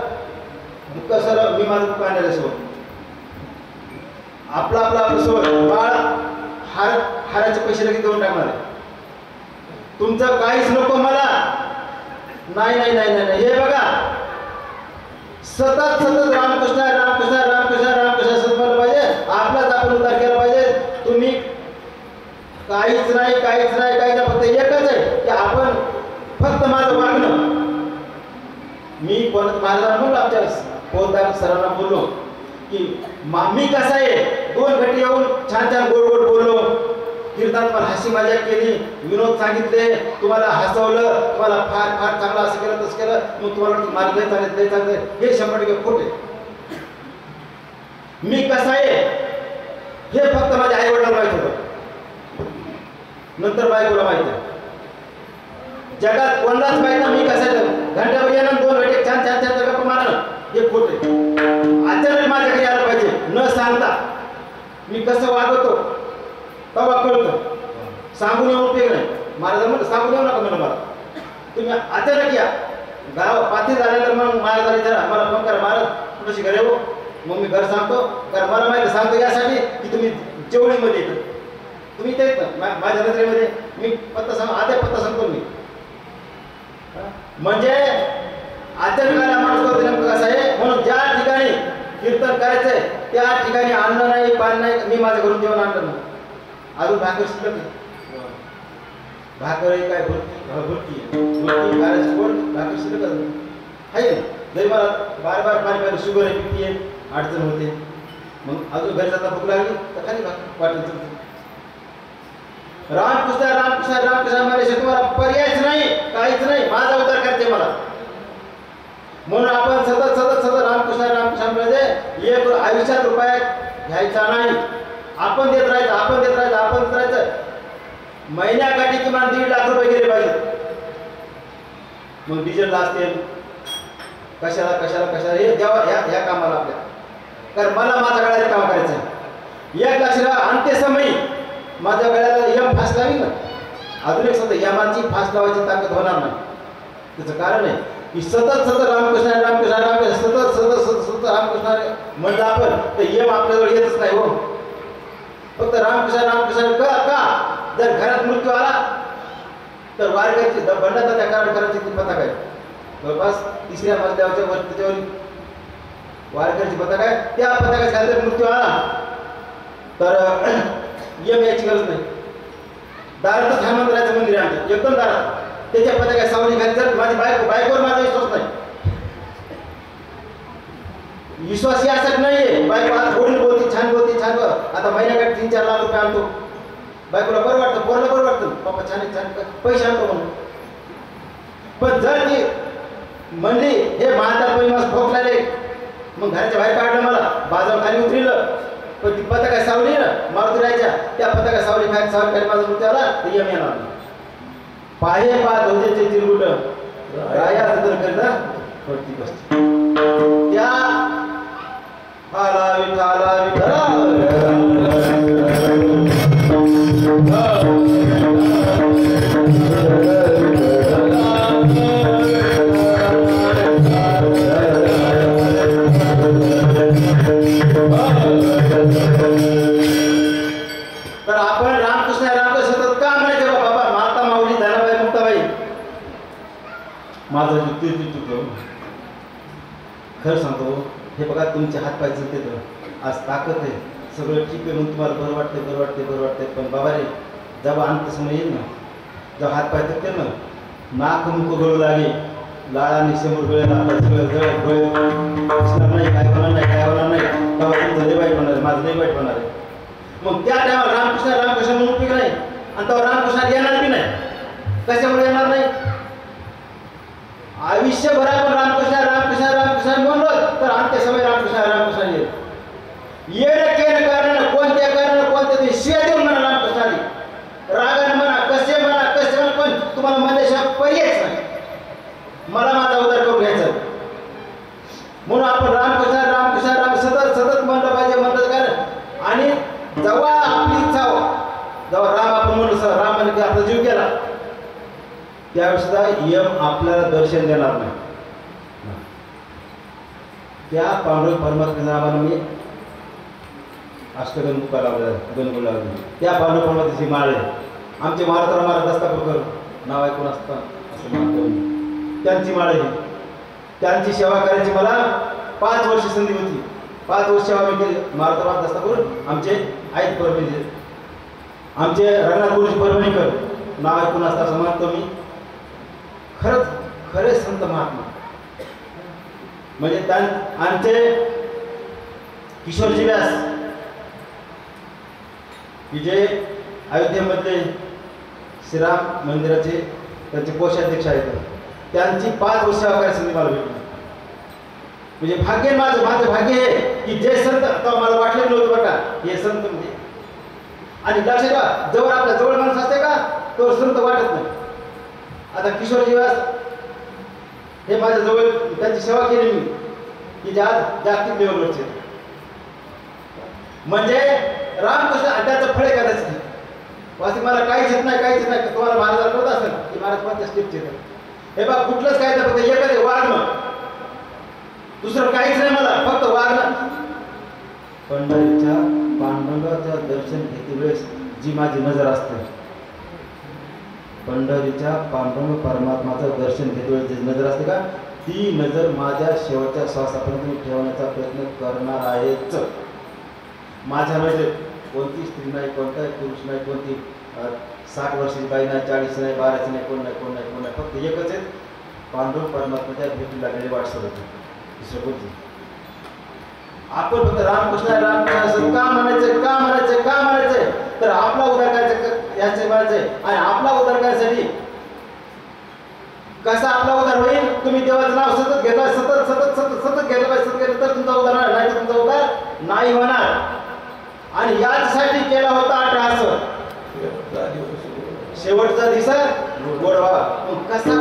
[SPEAKER 2] कसं मी माझं दुकान आणलेलं सोबत आपलं सोबत बाळ हाराचे पैसे लगेच देऊन टाकणार आहे. तुमचं काहीच नको मला, नाही. हे बघा, सतत रामकृष्ण सतत म्हणलं पाहिजे, आपलाच आपण उद्धार केला पाहिजे. तुम्ही काहीच नाही, फक्त एकच आहे की आपण फक्त माझं वागणं. मी महाराजांना म्हणलो, आमच्या पोतदार सरांना बोललो की मी कसा आहे, 2 घंटे येऊन छान गोड बोललो, कीर्तनात मला हसी मजाक केली, विनोद सांगितले, तुम्हाला हसवलं, तुम्हाला फार चांगलं असं केलं तसं केलं, मग तुम्हाला मला लय चांगलं, हे 100% खोटे. मी कसा आहे हे फक्त माझ्या आई वडिलांना माहित होतं, नंतर बायकोला माहित आहे. जगात कोणालाच माहित नाही मी कसा आहे. घंट्यावर येणं, 2 घंटे छान गप्पा मारणं, हे खोटे. अचानक माझ्याकडे यायला पाहिजे, न सांगता मी कसं वागतो तेव्हा कळतं. सांगून येऊन उपयोग नाही. महाराज म्हणलं सांगून येऊ नका म्हणलं, मला तुम्ही अचानक या. गाव पाठी झाल्यानंतर मग महाराजांनी जरा मला फोन करा, महाराज कुणाशी घर येऊ, मग मी घर सांगतो. कारण मला माहिती सांगतो यासाठी की तुम्ही जेवढीमध्ये येतं, तुम्ही तेच ना माझ्या नजरेमध्ये मी पत्ता सांगतो मी. म्हणजे अचानक माणूस करतो नेमकं कसं आहे. म्हणून ज्या ठिकाणी कीर्तन करायचंय त्या ठिकाणी अन्न नाही, पाणी नाही. मी माझ्या घरून जेवण आणलं नाही. अजून भाकर शिल्लक आहे, भाकर काय भरती करायची कोण भाकर शिल्लक आहे ना. जरी मला बार पाणी प्यायला शुगर आहे, बीपी आहे, अडचण होते, मग अजून घरी जाता भूक लागली तर खाली वाटेल. रामकृष्ण म्हणजे तुम्हाला पर्यायच नाही, काहीच नाही. माझा उद्धार करते मला. म्हणून आपण सतत रामकृष्ण म्हणजे एक आयुष्यात रुपया घ्यायचा नाही. आपण देत राहायचं. महिन्याकाठी किमान 1.5 लाख रुपये गेले पाहिजे. मग डिझेल असते कशाला हे द्यावा ह्या कामाला आपल्या. कारण मला माझ्या गळ्यात काम करायचं आहे. 1 लाख अंत्यसमयी माझ्या गळ्याला यम फास लावी ना. अजून एक सतत यमाची फास लावायची ताकद होणार नाही. त्याचं कारण आहे की सतत रामकृष्ण सतत रामकृष्ण म्हणलं आपण तर यम आपल्याजवळ येतच नाही हो. फक्त रामकृष्ण का जर घरात मृत्यू आला तर वारकऱ्याची बंडाचा त्या करायची ती पताक आहे. जवळपास 3ऱ्या मजल्यावरच्या वर त्याच्यावर वारकऱ्याची पताक आहे. त्या पताकाच्या खाली जर मृत्यू आला तर यम याची गरज नाही. दारातच हनुमंतराचं मंदिर आहे आमचं, एकदम दारात. त्याच्या पताका सावली खाली जर माझी बायकोवर माझा विश्वास नाही, विश्वास यासाठी नाहीये. बायको आज गोडी बोलती, छान बोलती, छान बोल. आता महिन्याकडे 3-4 लाख रुपये आणतो. बायकोला बरं वाटतं, पोराला बरं वाटतं, पप्पा छान छान पैसे आणतो म्हणून. पण जर ती म्हणली हे म्हातार पैसे माझं खोकलाले, मग घराच्या बाहेर काढलं, मला बाजावर खाली उतरिलं, पण ती पताका सावली ना मारुती राहायच्या, त्या पताका सावली खाली माझं मृत्यू आला तर यम येणार. पाहे पाहत होते ते चिरगुट राया तर करता पडती बसते. त्या हाला विठाला विठा तर आपण रामकृष्ण रामकृष्ण सतत का म्हणायचे बाबा? माता माऊली धनाबाई मुक्ताबाई माझं युक्ती चुकलं. खरं सांगतो, हे बघा तुमचे हातपाय चलते तर आज ताकद आहे, सगळं ठीक आहे म्हणून तुम्हाला बरं वाटते बरं वाटते बरं वाटते. पण बाबा रे, जेव्हा अंत समय येईल ना, जेव्हा हातपाय थकते ना, नाक मुख गळू लागे, लाळाने समोर गळेल, आपलं सगळं जळ गळ दिसणार नाही, काय होणार नाही, काय होणार नाही, तेव्हा तुमचं लय वाईट होणार आहे, माझं लय वाईट होणार आहे. मग त्या टायमाला रामकृष्ण रामकृष्ण म्हणून उपयोग नाही, आणि तेव्हा रामकृष्ण येणार बी नाही. कशामुळे येणार नाही? आयुष्यभर आपण रामकृष्ण रामकृष्ण रामकृष्ण म्हणलो तर अंत्य समय रामकृष्ण रामकृष्ण येईल. येणं केलं कारण कोणत्या कारण कोणत्या ते शिव्या देऊन म्हणा रामकृष्णाने, रागाने म्हणा, कसे म्हणा, पण तुम्हाला म्हणल्याशिवाय पर्यायच नाही. मला माझा उद्धार करून घ्यायचा म्हणून आपण रामकृष्ण रामकृष्ण राम सतत सतत म्हणलं पाहिजे, म्हणलं कारण. आणि जेव्हा आपली इच्छा हो, जेव्हा राम आपण म्हणलो रामाने आपला जीव केला, त्यावेळेस सुद्धा यम आपल्याला दर्शन देणार नाही. त्या पांडुरंग परमात्म्याच्या नावाने मी अष्टगण बुका लावल्या, गणगुण लावली. त्या पांडुरंग परमात्म्याची माळ आहे. आमचे महाराज दस्तापूरकर नाव ऐकून असतं असं म्हणतो, त्यांची माळ आहे. त्यांची सेवा करायची मला 5 वर्ष संधी होती. 5 वर्ष सेवा मी केली. महाराज दस्तापूर आमचे आहेत परभणी, आमचे रंगनाथ गुरुजी परभणीकर नाव ऐकून असतं असं म्हणतो मी. खरंच खरे संत महात्मा म्हणजे आमचे किशोरजी व्यास, की जे अयोध्येमधले श्रीराम मंदिराचे त्यांचे कोषाध्यक्ष आहेत, त्यांची 5 वर्ष सेवा करायची संधी मला भेटली. म्हणजे भाग्य माझं भाग्य आहे की जे संत, आता मला वाटलं नव्हतं बरं का हे संत म्हणजे. आणि लक्षात ठेवा, जवळ आपल्या जवळ माणूस असते का तो संत वाटत नाही. आता किशोरजी व्यास हे माझ्या जवळ, त्यांची सेवा केली मी, की जे आज जागतिक लेवलवरचे म्हणजे रामकृष्ण. आणि त्याचं फळे करायचं नाही वास्तविक मला काहीच येत नाही. तुम्हाला महाराज कळत असेल की महाराज कोणत्या स्टेपचे हे बघा, कुठलंच काय नाही, फक्त एकच आहे वागणं, दुसरं काहीच नाही मला, फक्त वागणं. पंढरीच्या पांडुरंगाचं दर्शन घेते वेळेस जी माझी नजर असते, पंढरीच्या पांडुरंग परमात्माचं दर्शन घेते वेळेस जी नजर असते का, ती नजर माझ्या शेवटच्या श्वासापर्यंत ठेवण्याचा प्रयत्न करणार आहेच. माझ्या नजरेत कोणती स्त्री नाही, कोणताही पुरुष नाही, कोणती 60 वर्षाची बाई नाही, 40 नाही, 12 नाही, कोण नाही, फक्त एकच आहे, पांडुरंग परमात्म्याच्या भेटीला लागलेली वाट सोडत दुसरं कोणती. आपण फक्त रामकृष्ण रामकृष्ण का म्हणायचंय तर आपला उद्धार करायचं याचे म्हणायचंय. आणि आपला उद्धार करण्यासाठी कसा आपला उद्धार होईल? तुम्ही देवाचं नाव सतत घेतलं, सतत घेतलं पाहिजे, तर तुमचा उद्धार होणार, नाही तर तुमचा उद्धार नाही होणार. आणि यासाठी केला होता अट्टहास, शेवटचा दिवस गोड व्हावा. कसा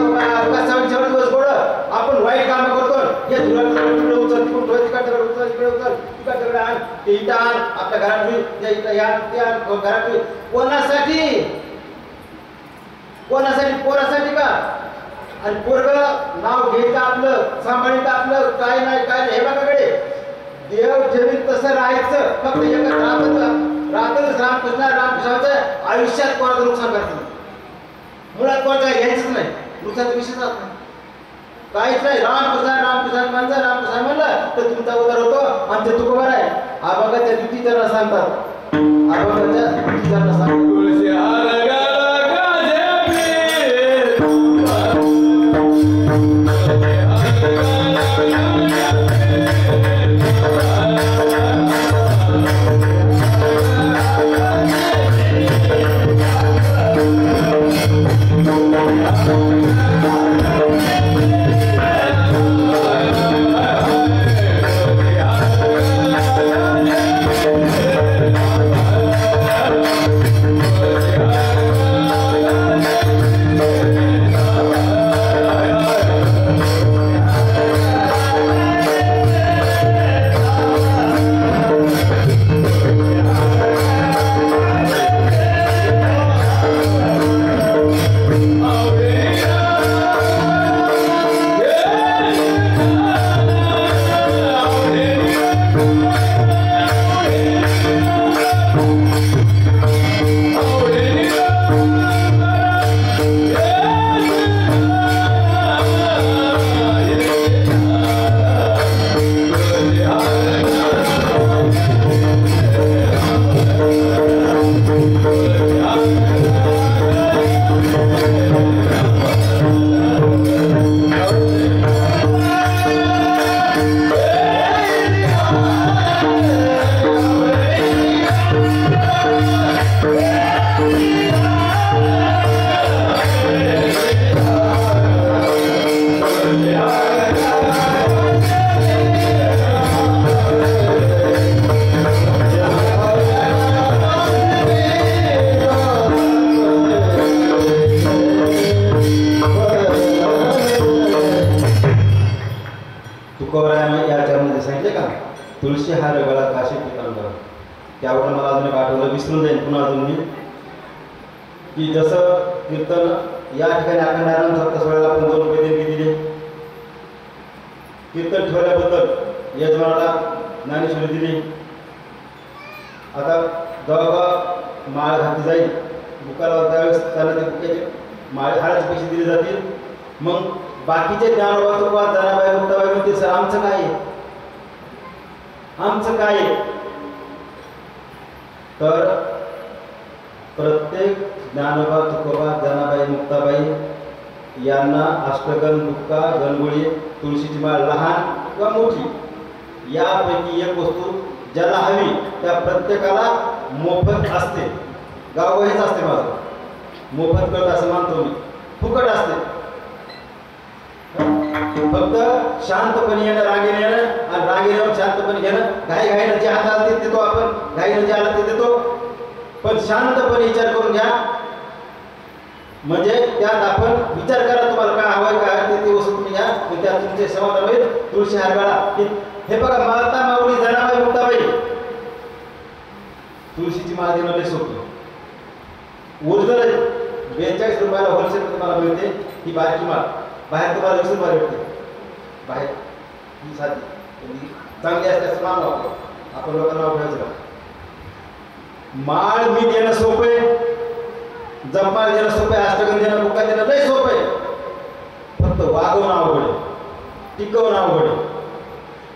[SPEAKER 2] शेवट दिवस गोड? आपण वाईट कामं करतो, हे तिकडे उचल, तिकडे उचल, तिकडे आण, ते इटा आण, आपल्या घरात ठेवी, त्या इटा या ते आण, घरात ठेवी. कोणासाठी? पोरासाठी का? आणि पोरग नाव घ्यायचं आपलं, सांभाळायचं आपलं, काय नाही हे बघाकडे देव जेवीत तसं राहायचं. फक्त एकच राहतच रामकृष्णाचं आयुष्यात कोणाचं नुकसान करायचं नाही, मुळात कोणाचं घ्यायचंच नाही, नुकसानचा विषयच नाही, काहीच नाही. रामकृष्ण म्हणलं तर तुमचा उद्धार होतो. आणि ते तुकोबर आहे, अभंगाच्या द्वितीयांना सांगतात, अभंगाच्या द्वितीयांना सांगतात.
[SPEAKER 3] तुळशी
[SPEAKER 2] त्यावर मला अजून एक आठवलं, विसरून जाईल पुन्हा अजून मी, की जसं कीर्तन या ठिकाणी अखंड सप्तस्वराला आपण 2 रुपये देणगी दिली, कीर्तन ठेवल्याबद्दल यजमानाला ज्ञानेश्वरी दिली. आता जेव्हा माळ घातली जाईल बुकाला त्यावेळेस त्यांना ते बुक्याचे हाराचे पैसे दिले जातील. मग बाकीचे ज्ञानोबा तुकोबा जनाबाई मुक्ताबाई म्हणतील सर आमचं काय आहे, आमचं काय आहे. तर प्रत्येक ज्ञानोबा तुकोबा जनाबाई मुक्ताबाई यांना अष्टगण बुक्का गणगोळी तुळशीची माळ लहान किंवा मोठी यापैकी एक वस्तू ज्याला हवी त्या प्रत्येकाला मोफत असते. गाव हेच असते माझं, मोफत कळत असं मानतो मी, फुकट असते. फक्त शांतपणे येणं, रागेने येणं आणि रागेने शांतपणे घेणं. घाईघाईनं जे हातात ते देतो आपण, घाईनं जे आलं ते देतो, पण शांतपणे विचार करून घ्या. म्हणजे त्यात आपण विचार करा तुम्हाला काय हवंय काय ते वस्तू तुम्ही घ्या, त्यात तुमचे समाधान होईल. तुळशी हारगाळा हे बघा, माता माऊली जनाबाई मुक्ताबाई तुळशीची माळ देणं लय सोपं. ओरिजिनल 42 रुपयाला होलसेल तुम्हाला मिळते ही बारकी माळ. बाहेर तुम्हाला 20 रुपये भेटते. बाहेर ही साधी चांगली असते असं मान वापरतो आपण, लोकांना वापरायचं. माळ मी देणं सोपं आहे, जपमाळ देणं सोपं आहे, अष्टगंध देणं बुक्का देणं लय सोपं आहे. फक्त वागवणं अवघड आहे, टिकवणं अवघड आहे.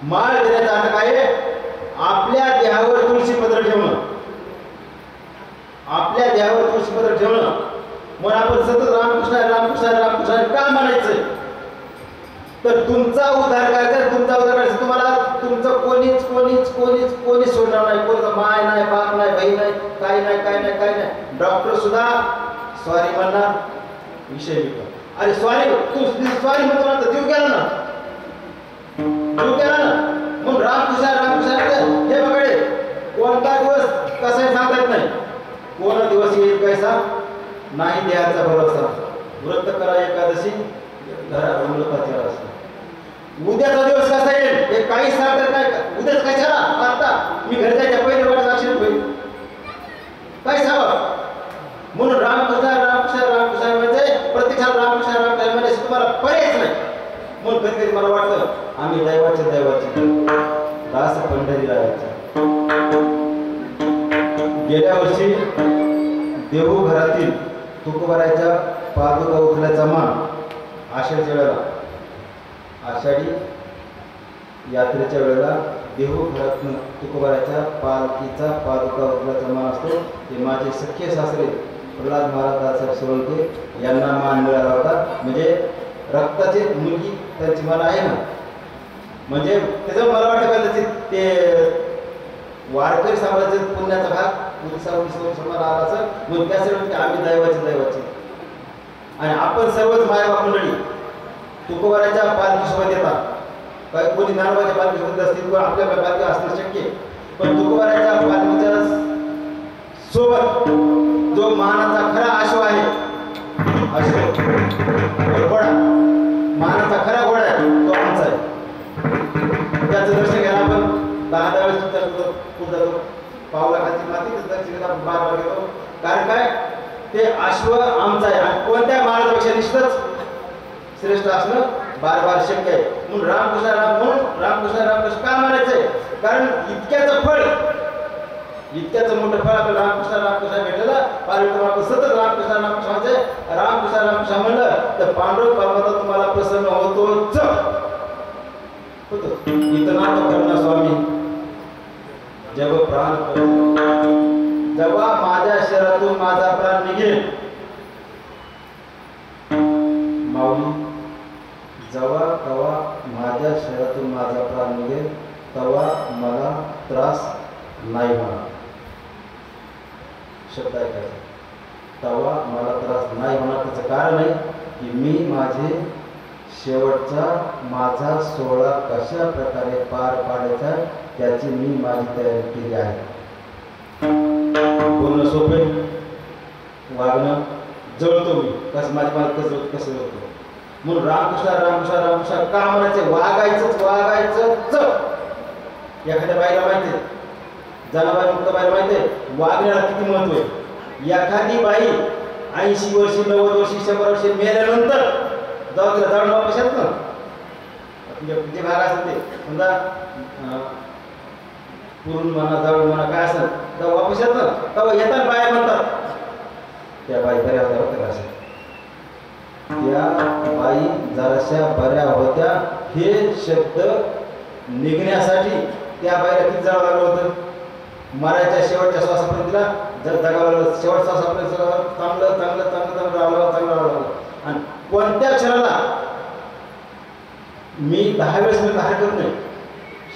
[SPEAKER 2] माळ देण्याचा अर्थ काय आहे? आपल्या देहावर तुळशी पत्र ठेवणं, आपल्या देहावर तुळशी पत्र ठेवणं. मग आपण सतत रामकृष्ण रामकृष्ण रामकृष्ण का म्हणायचंय? तर तुमचा उद्धार करायचा, तुमचा उद्धार करायचा. तुम्हाला तुमचं कोणीच कोणीच कोणीच कोणीच सोडणार नाही. कोणाचा माय नाही, बाप नाही, बहीण नाही, काय नाही काय नाही काय नाही. डॉक्टर सुद्धा सॉरी म्हणणार, विषय मिळतो. अरे सॉरी, तू सॉरी म्हणतो ना, तर जीव गेला ना, जीव गेला ना. मग रामकृष्ण रामकृष्ण हे बघा, कोणता दिवस कसा आहे सांगता येत नाही. कोणा दिवस येईल कैसा नाही द्यायचा भरोसा. व्रत करा एकादशी, घरा अमृताची रास. उद्याचा दिवस कसा येईल हे काही सांगतात नाही. उद्याच कशाला आता मी घरी जायच्या पहिले वाटत असेल होईल काय सांगा. म्हणून रामकृष्ण रामकृष्ण रामकृष्ण म्हणजे प्रत्यक्षात रामकृष्ण रामकृष्ण म्हणजे तुम्हाला पर्यायच नाही. म्हणून कधी कधी मला वाटतं आम्ही दैवाचे दास पंढरीला यायचे. गेल्या वर्षी देहू घरातील तुकोबाराच्या पादुका उचलायचा मान आषाढीच्या वेळेला, आषाढी यात्रेच्या वेळेला देहू घरातून तुकोबाराच्या पालखीचा पादुका उचलायचा मान असतो. ते माझे सख्खे सासरे प्रल्हाद महाराज दाससाहेब सोळंके यांना मान मिळाला होता. म्हणजे रक्ताची मुलगी त्यांची मला आहे ना, म्हणजे त्याचं मला वाटतं का ते वारकरी समाजाचा पुण्याचा भाग समाज आला असेल. मग त्यासाठी आम्ही दैवाचे आणि आपण सर्वच मायबाप मंडळी तुकोबाराच्या पालखीसोबत येतात. काही कोणी ज्ञानोबाच्या पालखीसोबत असतील किंवा आपल्या पालखी असणं शक्य, पण तुकोबाराच्या पालखीच्या सोबत जो मानाचा खरा आशो आहे, घोडा मानाचा खरा घोडा आहे तो आमचा आहे. त्याचं दर्शन घ्यायला आपण 10 वेळेस पुढे जातो. पावलाखाची माती दर्शन घेता आपण 12 घेतो. कारण काय ते अश्व आमचा आहे आणि कोणत्या महाराजापेक्षा निश्चितच श्रेष्ठ असणं बार शक्य आहे. म्हणून रामकृष्ण म्हणून रामकृष्ण रामकृष्ण का म्हणायचंय? कारण इतक्याचं फळ, इतक्याचं मोठं फळ आपल्याला रामकृष्ण रामकृष्ण भेटलेलं. पार्वती आपण सतत रामकृष्ण रामकृष्ण म्हणायचंय. रामकृष्ण रामकृष्ण म्हणलं तर पांडुरंग परमात्मा तुम्हाला प्रसन्न होतोच होतो. इतना तो करुणा स्वामी जब प्राण जेव्हा माझ्या शरीरातून माझा प्राण निघेल, माऊली जेव्हा तेव्हा माझ्या शरीरातून माझा प्राण निघेल तेव्हा मला त्रास नाही होणार. शब्द ऐकायचा, तेव्हा मला त्रास नाही होणार. त्याचं कारण आहे की मी माझे शेवटचा माझा सोहळा कशा प्रकारे पार पाडायचा त्याची मी माझी तयारी केली आहे. बोलणं सोपे, वागणं जळतो मी कसं माझ्या मला कसं जळतो. म्हणून रामकृष्ण रामकृष्ण रामकृष्ण का म्हणायचे? वागायचंच वागायचं. एखाद्या बाईला माहिती जनाबाई मुक्ताबाईला माहिती आहे वागण्याला किती महत्व आहे. एखादी बाई 80 वर्षी 90 वर्षी 100 वर्षी मेल्यानंतर जाऊ तिला जाऊन वापस येत ना जे भाग असेल ते समजा पुरून म्हणा जाऊन म्हणा काय असेल तेव्हा वापस येत ना तेव्हा येतात बाया म्हणतात त्या बाई बऱ्या होत्या होत्या असेल त्या बाई जराशा बऱ्या होत्या हे शब्द निघण्यासाठी त्या बाईला किती जावं लागलं होतं. मरायच्या शेवटच्या श्वासापर्यंत तिला जर जगावं लागलं शेवट श्वासापर्यंत चांगलं चांगलं चांगलं चांगलं राहावं चांगलं राहावं लागलं. आणि कोणत्या क्षणाला मी 10 वेळेस मी बाहेर करत नाही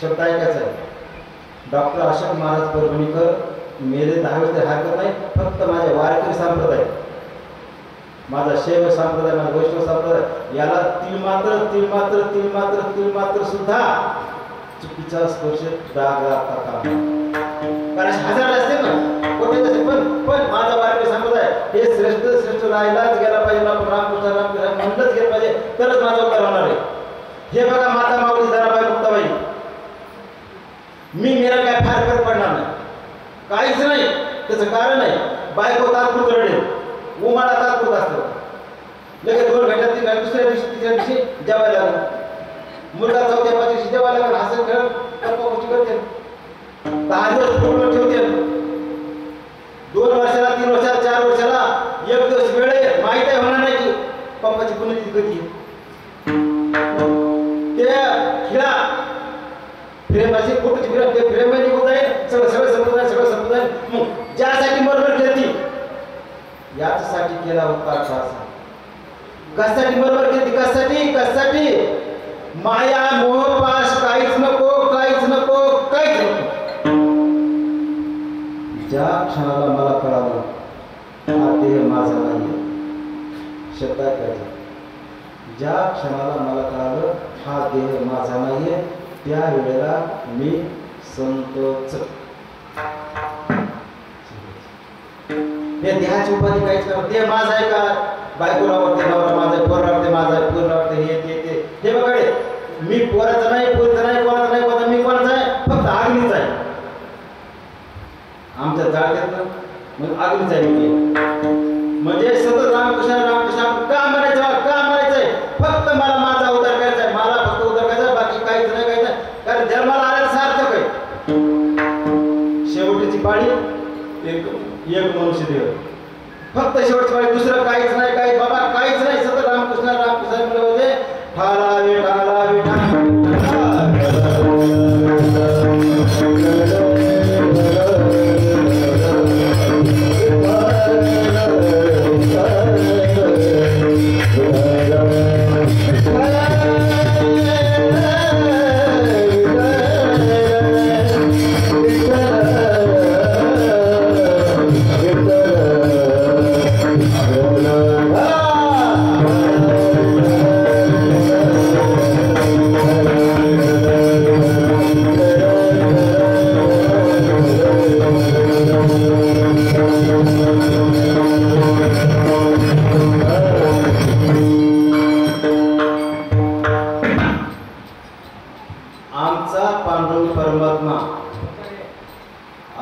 [SPEAKER 2] शब्द ऐकायचा आहे. डॉक्टर अशोक महाराज परभणीकर मेले 10 वेळेस ते हार करत नाही. फक्त माझ्या वारकरी संप्रदाय माझा शैव संप्रदाय माझा वैष्णव संप्रदाय याला तिळमात्र सुद्धा चुकीचा स्पर्श डाग लागता कारण हजार असते ना कोठे असते पण माझा वारकरी संप्रदाय हे श्रेष्ठ राहायलाच गेला पाहिजे. आपण रामकृष्ण म्हणलंच गेलं पाहिजे तरच माझा उद्धार होणार आहे. हे बघा माता माऊली जनाबाई मुक्ताबाई मी मेरा काय फार फरक पडणार नाही काहीच नाही. त्याचं कारण आहे बायको तात्पुरतं रडेल उमाळा तात्पुरत असतं लगेच 2 घंट्यात 3 घंटे दुसऱ्या दिवशी तिसऱ्या दिवशी जेवायला लागलं मुलगा 4थ्या 5थ्या दिवशी जेवायला लागला हसत खेळत गप्पा गोष्टी करते 10 दिवस पूर्ण ठेवते 2 वर्षाला 3 वर्षाला 4 वर्षाला 1 दिवस वेळ आहे माहिती आहे होणार नाही की पप्पाची पुण्याची गती त्या खिळा प्रेमाची फोटोची प्रेमाची होत आहे सगळं संपत आहे मग ज्यासाठी मरमर केली याच्यासाठी केला होता कशासाठी मरमर केली कशासाठी माया मोह पाश काहीच नको ज्या क्षणाला मला कळालं हा देह माझा नाही शब्दात काय ज्या क्षणाला मला कळालं हा देह माझा नाहीये त्या वेळेला मी संतोच हे देहाची उपाधी काहीच करत देह माझा आहे का बायकोला वाटते नवरा माझा आहे पोर वाटते माझा आहे पोर वाटते हे बघा मी पोराचं नाही कोणाचं नाही मी कोणाचा आहे फक्त अग्नीचा आहे आमच्या जाळ्यात मग अग्नीचा आहे म्हणजे सतत रामकृष्ण का म्हणायचंय फक्त मला माझा उद्धार करायचा आहे मला फक्त उद्धार करायचा बाकी काहीच नाही कारण जन्माला आलेला सार्थक आहे. शेवटीची पाळी एक मनुष्य देव फक्त शेवटची पाळी दुसरं काहीच नाही बाबा काहीच नाही सतत रामकृष्ण म्हणजे ठालावे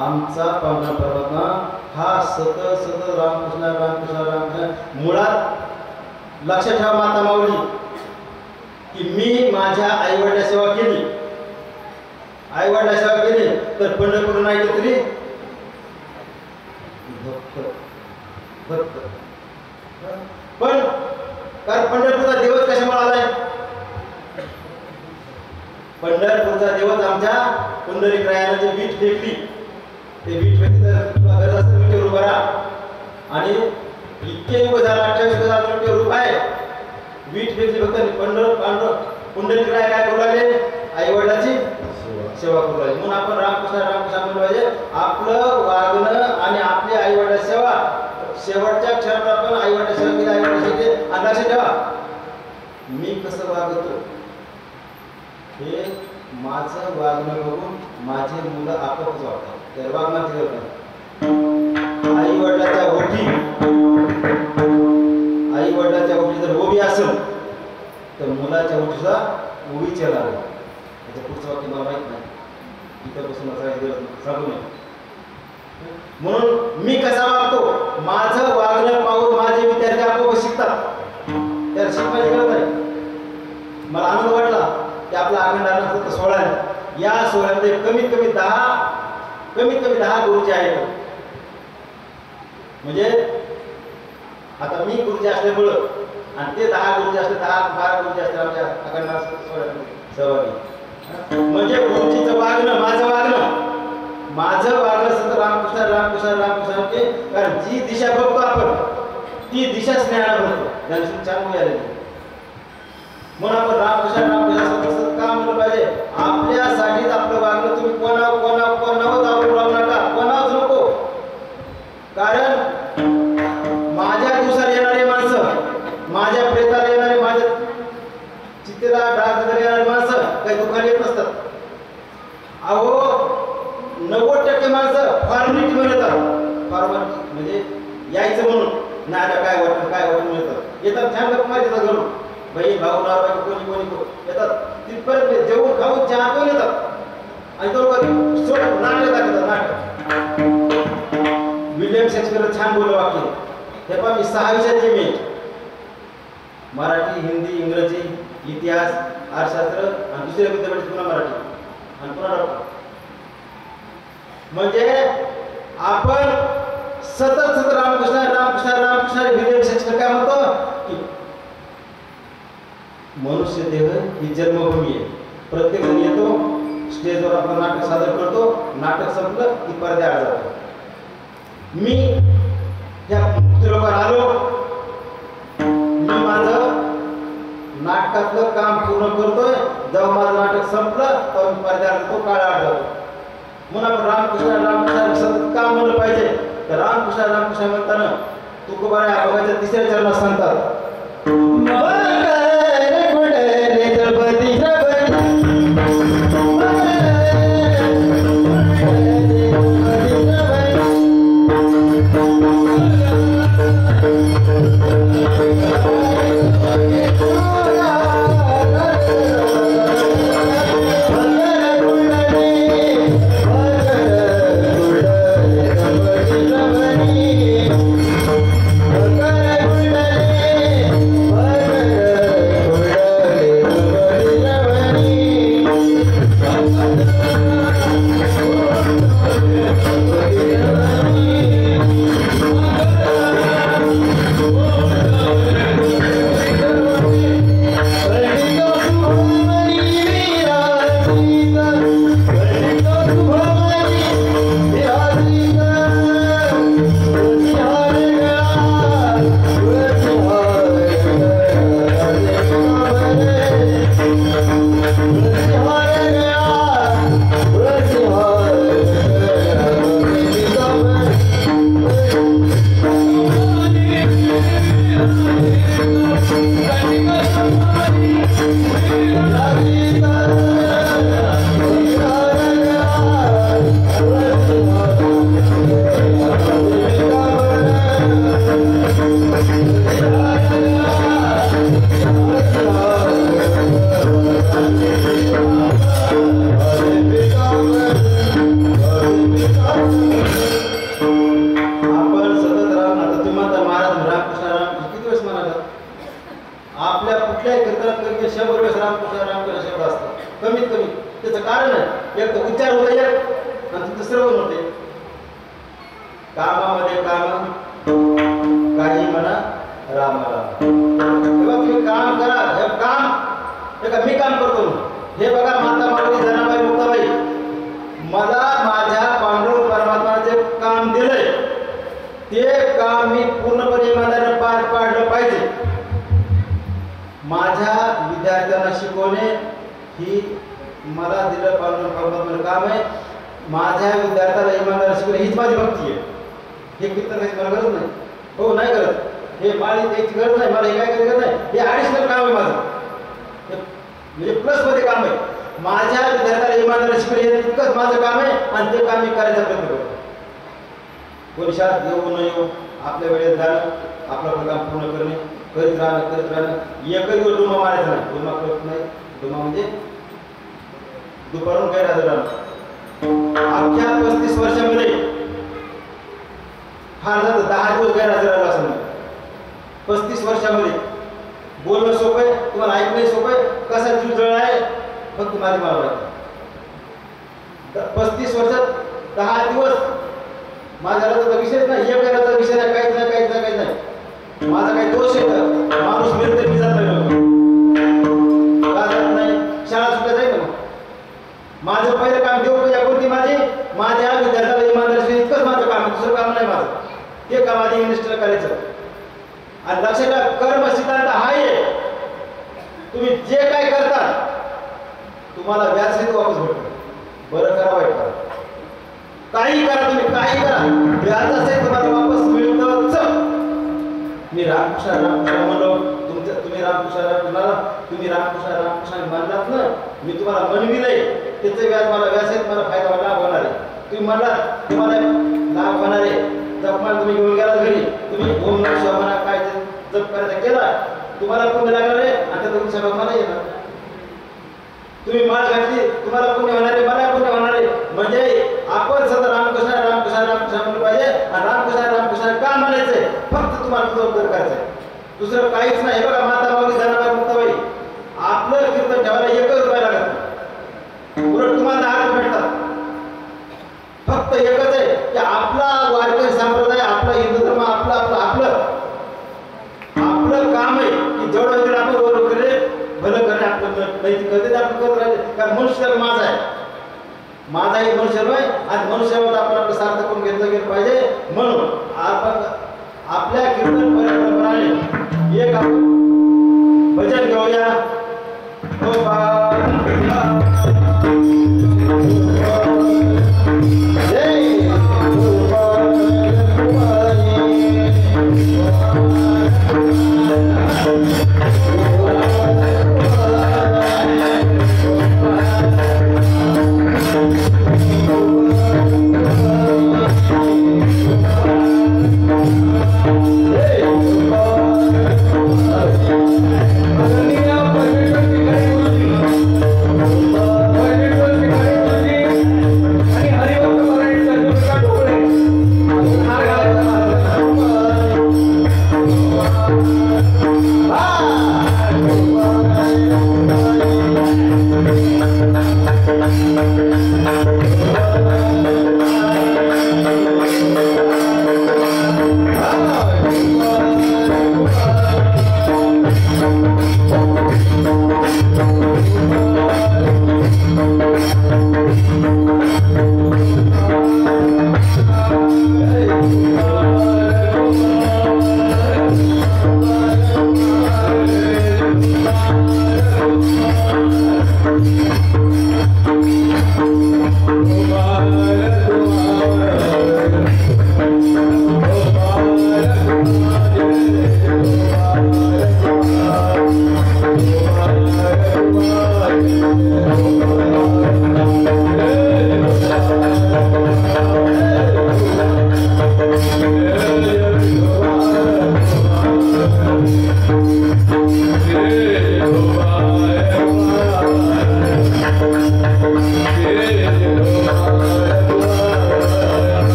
[SPEAKER 2] आमचा परमात्मा हा सतत रामकृष्ण मुळात लक्षात ठेवा माता माऊली की मी माझ्या आईवडिला सेवा केली तर पंढरपूर नाही तरी पण कारण पंढरपूरचा दिवस कशामुळे आलाय पंढरपूरचा दिवस आमच्या पुंडरीकरायाने जे वीट फेकली ते वीट गरज असतं वीटवर उभा राहा आणि इतके युग झाला 28,000 वीटवर आहे वीट फेकली फक्त पुंडरीकराय काय करू लागले आई वडिलाची सेवा करू लागले म्हणून आपण रामकृष्ण म्हणलं पाहिजे आपलं वागणं आणि आपली आई वडिलाची सेवा शेवटच्या क्षणात आपण आई वडिलाची सेवा केली आई वडिलाची आणि लक्षात ठेवा मी कसं वागतो हे माझं वागणं बघून माझे मुलं आपोआपच वागतात तर वागणार आई वडिलाच्या ओठी जर उभी असेल तर मुलाच्या ओठीचा उभीच येणार त्याचं पुढचं वाक्य मला माहित नाही इथं बसून सांगू नये म्हणून मी कसा वागतो, माझं वागणं पाहून माझे विद्यार्थी आपोआप शिकतात. त्याला शिकवायची गरज नाही. मला आनंद वाटला की आपला अखंड अनंत 16 आहे. या 16मध्ये कमीत कमी 10 गुरुजी आहेत. म्हणजे आता मी गुरुजी असल्यामुळं आणि ते 10 गुरुजी असले, 10-12 गुरुजी असले आमच्या अखंड 16 सहभागी. म्हणजे गुरुजीचं वागणं, माझं वागणं सतत रामकृष्ण के. कारण जी दिशा बघतो आपण ती दिशा स्नेहाला बघतो. ज्ञानेश्वर छान मुली आले म्हणून आपण रामकृष्ण सतत का म्हणलं पाहिजे. आपल्यासाठीच आपलं वागणं. तुम्ही कोणावर जाऊन राहू नका, कोणावरच नको. कारण माझ्या दिवसाला येणारे माणसं, माझ्या प्रेताला येणारे, माझ्या चित्तेला डाग येणारे माणसं काही दुःखाला येत नसतात. अहो 90% माणसं फॉर्मॅलिटी म्हणतात. फॉर्मॅलिटी म्हणजे यायचं म्हणून नाही काय वाटतं म्हणतात. येतात छान गप्पा मारतात घरून, बहीण भाऊ नाव कोणी येतात. तिथपर्यंत जेवून खाऊन चहा पिऊन येतात आणि तो नाटक दाखवतात. नाटक विल्यम शेक्सपियर छान बोललं वाक्य. हे पण मी 6 विषयाचे मी मराठी, हिंदी, इंग्रजी, इतिहास, अर्थशास्त्र आणि दुसऱ्या विद्यापीठात पुन्हा मराठी आणि पुन्हा डॉक्टर. म्हणजे आपण सतत रामकृष्ण विल्यम शेक्सपियर काय म्हणतो की मनुष्य देह ही जन्मभूमी आहे. प्रत्येक जण येतो स्टेजवर, आपण नाटक सादर करतो, नाटक संपलं की पडद्याआड जातो. मी या लोकांवर आलो, मी माझं नाटकातलं काम पूर्ण करतोय. जेव्हा माझं नाटक संपलं तेव्हा मी पडद्याआड जातो, काळाआड जातो. म्हणून आपण रामकृष्ण सतत का म्हणलं पाहिजे. तर रामकृष्ण म्हणताना तुकोबाराय अभंगाच्या 3ऱ्या चरणात सांगतात, फार झालं 10 दिवस गैरहजर राहिला असं 35 वर्षामध्ये बोलणं सोपं आहे, तुम्हाला ऐकणं सोपं आहे, कसा जीव जळ आहे फक्त माझी मला वाटतं. 35 वर्षात 10 दिवस माझ्या घराचा विषयच नाही, एक घराचा विषय नाही, काहीच नाही, काहीच नाही, काहीच नाही. माझा काही दोष आहे का? माणूस मिळते मी जात नाही का जात नाही? शाळा सुद्धा जाईल ना. माझं पहिलं काम देऊ पूजा कोणती माझ्या विद्यार्थ्याला इमानदारी इतकंच माझं काम, दुसरं काम नाही माझं. ते काम आधी इन्व्हेस्टर करायचं. आणि लक्षात घ्या, कर्म सिद्धांत हा आहे, तुम्ही जे काय करता तुम्हाला व्याज सहित वापस भेटतो. बरं करा वाईट करा, काही करा, तुम्ही काही करा, व्याज सहित तुम्हाला वापस मिळतच. मी रामकृष्ण म्हणलो, तुम्ही रामकृष्ण म्हणलात ना, मी तुम्हाला म्हणविलंय त्याचं व्याज मला व्याज सहित मला फायदा लाभ होणार आहे. तुम्ही म्हणलात तुम्हाला लाभ होणार आहे, जपमान तुम्ही घेऊन गेला घरी, तुम्ही ओम नमः शिवाय म्हणा, काय जप करायचा केला, तुम्हाला पुण्य लागणार आहे आणि त्याचा उत्साह मला येणार. तुम्ही माळ घातली, तुम्हाला पुण्य होणार आहे, मला पुण्य होणार आहे. म्हणजे आपण सदा रामकृष्ण रामकृष्ण रामकृष्ण म्हणलं पाहिजे. आणि रामकृष्ण का म्हणायचंय? फक्त तुम्हाला तुझं करायचंय, दुसरं काहीच नाही. बघा, माता माऊली जनाबाई मुक्ताबाई आपलं कीर्तन ठेवायला 1 रुपया लागत नाही, उलट तुम्हाला 10 रुपये भेटतात. फक्त एकच आहे की आपला वारकरी संप्रदाय, आपला हिंदू धर्म, आपलं आपलं आपलं आपलं काम आहे की जेवढं होईल आपण बरोबर करे, भलं करणे आपलं नैतिक करते आपण करत राहिले. कारण मनुष्य माझा आहे, माझा एक मनुष्य आहे आणि मनुष्यावर आपण आपलं सार्थ करून घेतलं गेलं पाहिजे. म्हणून आपण आपल्या कीर्तन परंपराने एक आपण भजन घेऊया.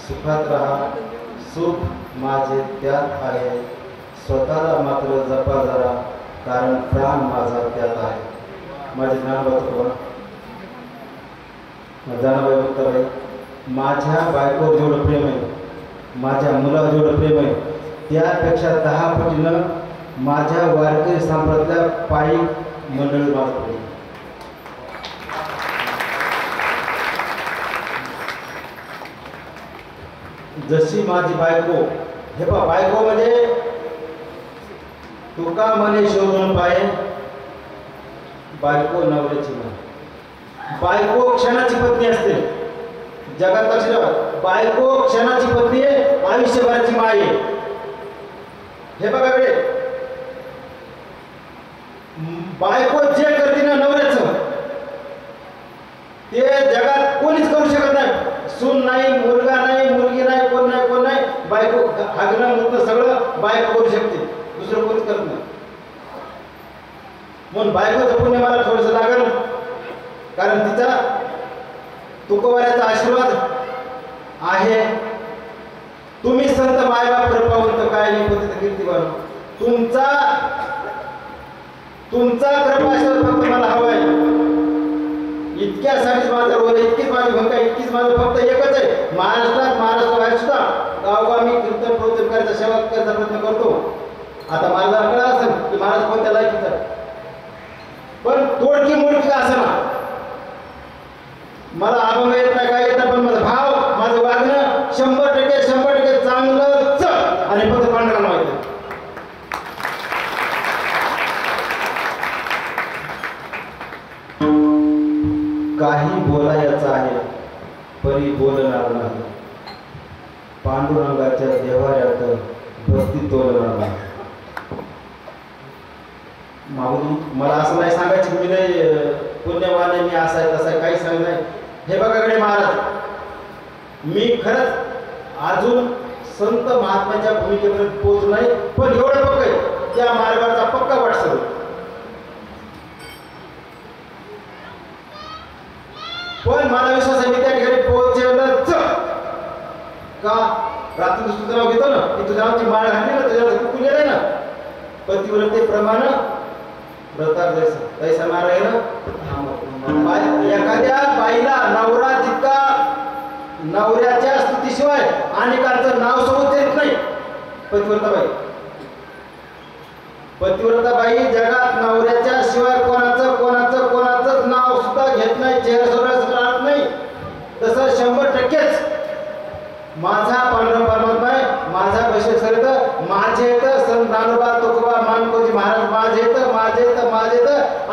[SPEAKER 1] सुखात राहा, सुख माझे त्यात आहे, स्वतःला मात्र जपा जरा, कारण प्राण माझा त्यात आहे.
[SPEAKER 2] माझे ज्ञानोबा तुकोबा, जनाबाई मुक्ताबाई, माझ्या बायकोवर जेवढं प्रेम आहे, माझ्या मुलावर जेवढं प्रेम आहे, त्यापेक्षा 10 पटीनं माझ्या वारकरी संप्रदायातल्या पायी मंडळी माझं प्रेम. जशी माझी बायको, हे पहा, बायको म्हणजे तुका म्हणे शोधून पाय, बायको नवऱ्याची म्हण. बायको क्षणाची पत्नी असते जगात, लक्ष ठेवा. बायको क्षणाची पत्नी आहे, आयुष्यभराची माय आहे. हे बघा कडे, बायको जे करते ना नवऱ्याचं, ते जगात कोणीच करू शकत नाही. सून नाही, मुलगा नाही, मुलगी नाही, कोण नाही, कोण नाही. बायको हागणं मुतणं सगळं बायको करू शकते, दुसरं कोणीच करत नाही. म्हणून बायकोचं पुण्य मला थोडंसं लागलं, कारण तिचा तुकोबाऱ्याचा आशीर्वाद आहे. तुम्ही संत मायबाप कृपावंत काय नाही पतित कीर्तिवान, तुमचा कृपाशीर्वाद फक्त मला हवाय. इतक्यासाठीच माझं रोल, इतकीच माझी भूमिका, इतकीच माझं फक्त एकच आहे. महाराष्ट्राबाहेर सुद्धा गावगाव मी कीर्तन प्रवचन करायचा, सेवा करायचा प्रयत्न करतो. आता मला कळलं असेल की महाराज कोणत्या लायकीचा, पण तोडकी मोडकी का असं ना, मला अभंग येत नाही, काय येत नाही, पण माझा भाव, माझं वागणं 100% चांगलंच आणि फक्त पांढरा माहिती. काही बोलायचं आहे परी बोलणार नाही, पांडुरंगाच्या देवाऱ्यात भक्ती तोलणार नाही. माऊली, मला असं नाही सांगायचं मी नाही पुण्यवान आहे, मी असा आहे तसा आहे, काही सांग नाही. हे बघा कडे महाराज, मी खरंच अजून संत महात्म्याच्या भूमिकेपर्यंत पोहोचलो नाही, पण एवढं पक्क आहे, त्या मार्गाचा पक्का वाटसर. पण मला विश्वास आहे मी त्या ठिकाणी पोहोचेलच. का? रात्री तुझं नाव घेतो ना, की तुझ्या नावाची माळ घातली ना, तुझ्या कुठून येते ना, पतिव्रतेप्रमाण व्रतार तैसा नारायण. एखाद्या बाईला नवरा जितका नवऱ्याच्या स्तुतीशिवाय अनेकांचं नाव सोबत देत नाही. पतिव्रता बाई जगात नवऱ्याच्या शिवाय कोणाचं नाव सुद्धा घेत नाही, चेहऱ्यासमोर राहत नाही. तसं 100%च माझा पांडुरंग परमात्मा आहे, माझा बशे सरित माझे येतं, संत ज्ञानोबा तुकोबा मानकोजी महाराज माझे येतं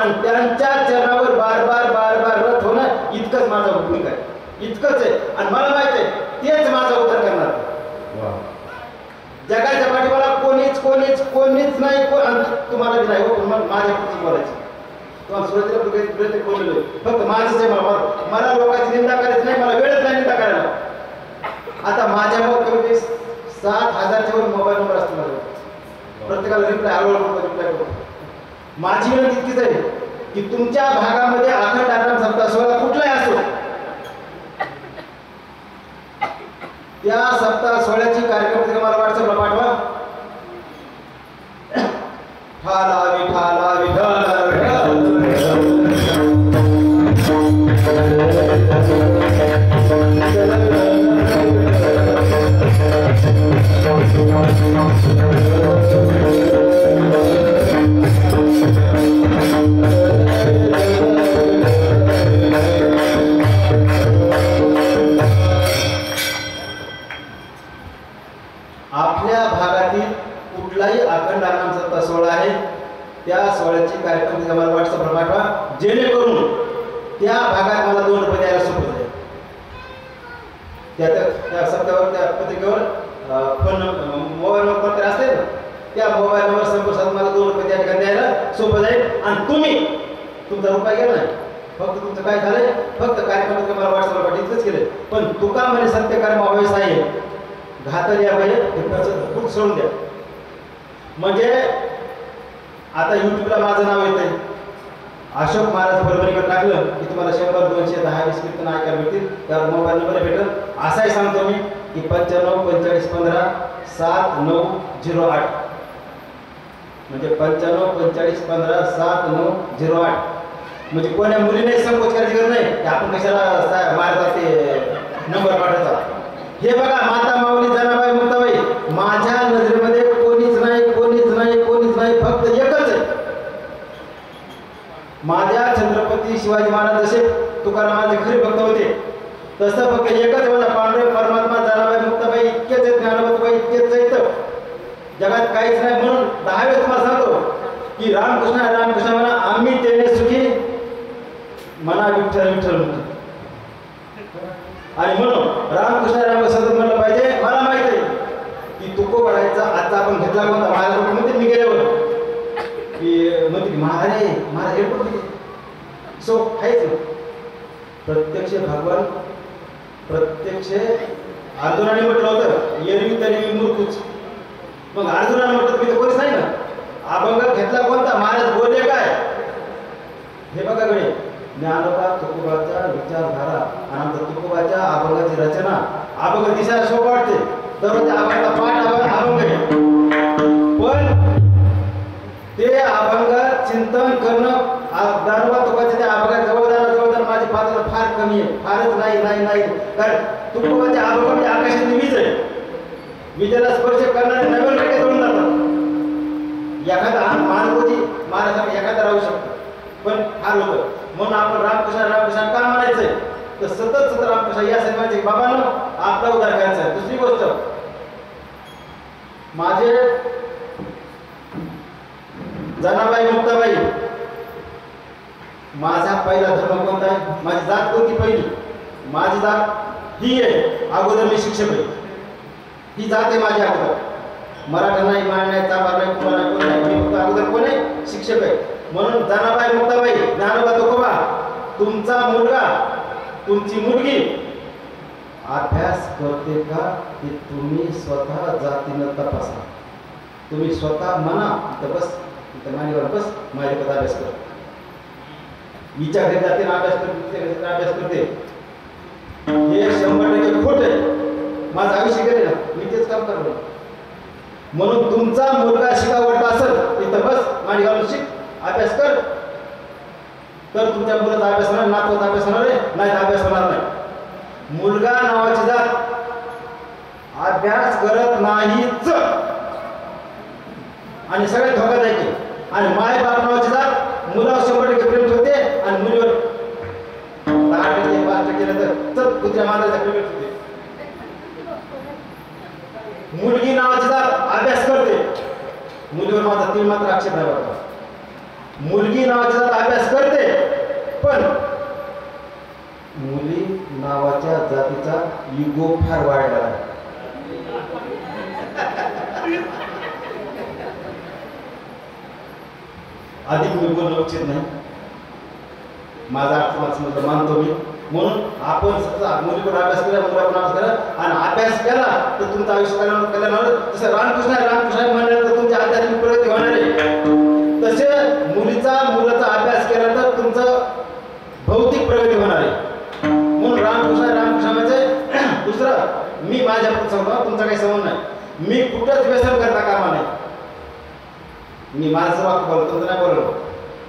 [SPEAKER 2] आणि त्यांच्या चरणावर बार बार रथ होणं इतकंच माझा भूमिका आहे, इतकंच आहे. आणि मला माहित आहे तेच माझा उद्धार करणार. जगाच्या पाठीमाला कोणीच नाही, तुम्हाला नाही हो, माझ्या पुढची बोलायची. तुम्हाला सुरुवातीला बोललेलो फक्त माझंच आहे. मला लोकांची निंदा करायची नाही, मला वेळच नाही निंदा करायला. आता माझ्या कमी 7,000च्या वर मोबाईल नंबर असतो माझ्यावर, प्रत्येकाला रिप्लाय करतो. माझी विनंती इतकीच आहे की तुमच्या भागामध्ये अखंड आराम सप्ताह सोहळा कुठलाही असो, त्या सप्ताह सोहळ्याची कार्यक्रम मला व्हॉट्सअपला पाठवा. आपल्या भागातील कुठलाही अखंड आराम सप्ताह सोहळा आहे, त्या सोहळ्याची कार्यक्रम मला व्हॉट्सअपला पाठवा, जेणेकरून त्या भागात मला 2 रुपये द्यायला सोपं जाईल. त्या सप्ताहावर त्या पत्रिकेवर फोन मोबाईल नंबर असते ना, त्या मोबाईल नंबर संपर्क मला 2 रुपये त्या ठिकाणी द्यायला सोपं जाईल. आणि तुम्ही तुमचा रुपये गेला नाही, फक्त तुमचं काय झालंय, फक्त कार्यक्रमात मला व्हॉट्सअपला पाठवतच केलं. पण तुका म्हणे सत्यकर्म अवयस आहे, घातली पाहिजे खूप सोडून द्या. म्हणजे आता युट्यूबला माझं नाव येत आहे, अशोक महाराज परभणीकडे टाकलं की तुम्हाला 100, 200, 10, 20 कीर्तन ऐकायला मिळतील. त्यावर मोबाईल नंबर भेटेल. असाही सांगतो मी की 95 45 15 7908, म्हणजे 95 45 15 7908 म्हणजे कोण्या मुलीने संकोच करायची गरज नाही की आपण कशाला मारता ते नंबर पाठायचा. हे बघा, माता माऊली जनाबाई मुक्ताबाई, माझ्या नजरेमध्ये कोणीच नाही, कोणीच नाही, कोणीच नाही, फक्त एकच आहे. माझ्या छत्रपती शिवाजी महाराज जसे तुकारामाचे खरे भक्त होते, तसं फक्त एकच माझा पांडुरंग परमात्मा जनाबाई मुक्ताबाई इतकेच आहेत, ज्ञानोबाई इतकेच आहेत, जगात काहीच नाही. म्हणून 10 वेळेस तुम्हाला सांगतो की रामकृष्ण रामकृष्ण म्हणा, आम्ही तेने सुखी म्हणा, विठ्ठल विठ्ठल म्हणतो. आणि म्हणून रामकृष्ण रामकृष्ण म्हणलं पाहिजे. मला माहित आहे की तुकोबाचा आजचा आपण घेतला कोणता महाराज म्हणते, मी गेल्यावर की म्हणते महाराज महाराज एअरपोर्ट सो आहेच. प्रत्यक्ष भगवान प्रत्यक्ष अर्जुनाने म्हटलं होतं, एरवी तरी मी मूर्खच. मग अर्जुनाने म्हटलं तुम्ही तर कोणीच नाही ना. अभंग घेतला कोणता, महाराज बोलले काय, हे बघा गडे. ज्ञानोबा तुकोबाचा विचारधारा आणि आमच्या तुकोबाच्या अभंगाची रचना, अभंग दिसायला सोपं वाटते, दररोज अभंगाचा पाठ अभंग आहे, पण ते अभंग चिंतन करणं, ज्ञानोबा तुकोबाच्या त्या अभंगात जवळदार माझी पात्र फार कमी आहे, फारच नाही. कारण तुकोबाच्या अभंग म्हणजे आकाशातली वीज आहे, विजेला स्पर्श करणारे नवीन रेखे जळून जातात. एखादा मानवजी महाराजांना एखादा राहू शकतो, पण फार होतं. म्हणून आपण रामकृष्ण रामकृष्ण का म्हणायचंय, तर सतत रामकृष्ण यासाठी म्हणजे बाबांनो आपला उद्धार करायचा आहे. दुसरी गोष्ट, माझे जनाबाई मुक्ताबाई, माझा पहिला धर्म कोणता आहे, माझी जात कोणती पहिली, माझी जात ही आहे. अगोदर मी शिक्षक आहे, ही जात आहे माझी अगोदर. मराठा नाही, माळ नाही, चांभार नाही, कुमार नाही, कोण नाही, मी फक्त अगोदर कोण आहे, शिक्षक आहे. म्हणून जनाबाई मुक्ताबाई, ज्ञानोबा तुकोबा, तुमचा मुलगा तुमची मुलगी अभ्यास करते का ते तुम्ही स्वतः जातीनं तपासा. तुम्ही स्वतः म्हणा, इथं बस, इथं मानेवर बस, माझ्याकडे अभ्यास कर. हिच्या घरी जाते अभ्यास करते, अभ्यास करते, हे 100% खोट आहे. माझं आयुष्य गेले ना, मी तेच काम करतो. म्हणून तुमचा मुलगा शिकावट असेल, इथं बस, माडी घालून शिक, अभ्यास कर, तर तुमच्या मुलाचा अभ्यास होणार, नातवाचा अभ्यास होणार आहे, नाही अभ्यास होणार नाही. मुलगा नावाची जात अभ्यास करत नाहीच आणि सगळे धोकादायक आहे. आणि माय बाप नावाची जात मुलावर 100% प्रेम ठेवते आणि मुलीवर 10% 5% नंतर कुत्र्या मांजराचा प्रेम ठेवते. मुलगी नावाची जात अभ्यास करते, मुलीवर माझा 3 मात्र आक्षेप नाही वाटत. मुलगी नावाची जात अभ्यास करते, पण मुली नावाच्या जातीचा इगो फार वाढला आहे. अधिक मी बोलणं उचित नाही, माझा अर्थ मानतो मी. म्हणून आपण सतत मुलीकडून अभ्यास केला, मुलाकडून अभ्यास करा, आणि अभ्यास केला तर तुमचं आयुष्य कल्याण होणार. तसं रामकृष्ण म्हणलं तर तुमची आध्यात्मिक प्रगती होणार आहे. तसे मुलाचा अभ्यास केला तर तुमचं भौतिक प्रगती होणार आहे. म्हणून रामकृष्ण म्हणजे दुसरं मी माझ्या सांगतो, तुमचा काही संबंध नाही. मी कुठंच व्यसन करता कामा नाही. मी माझं वाक्य बोलतो, तुमचं नाही बोललो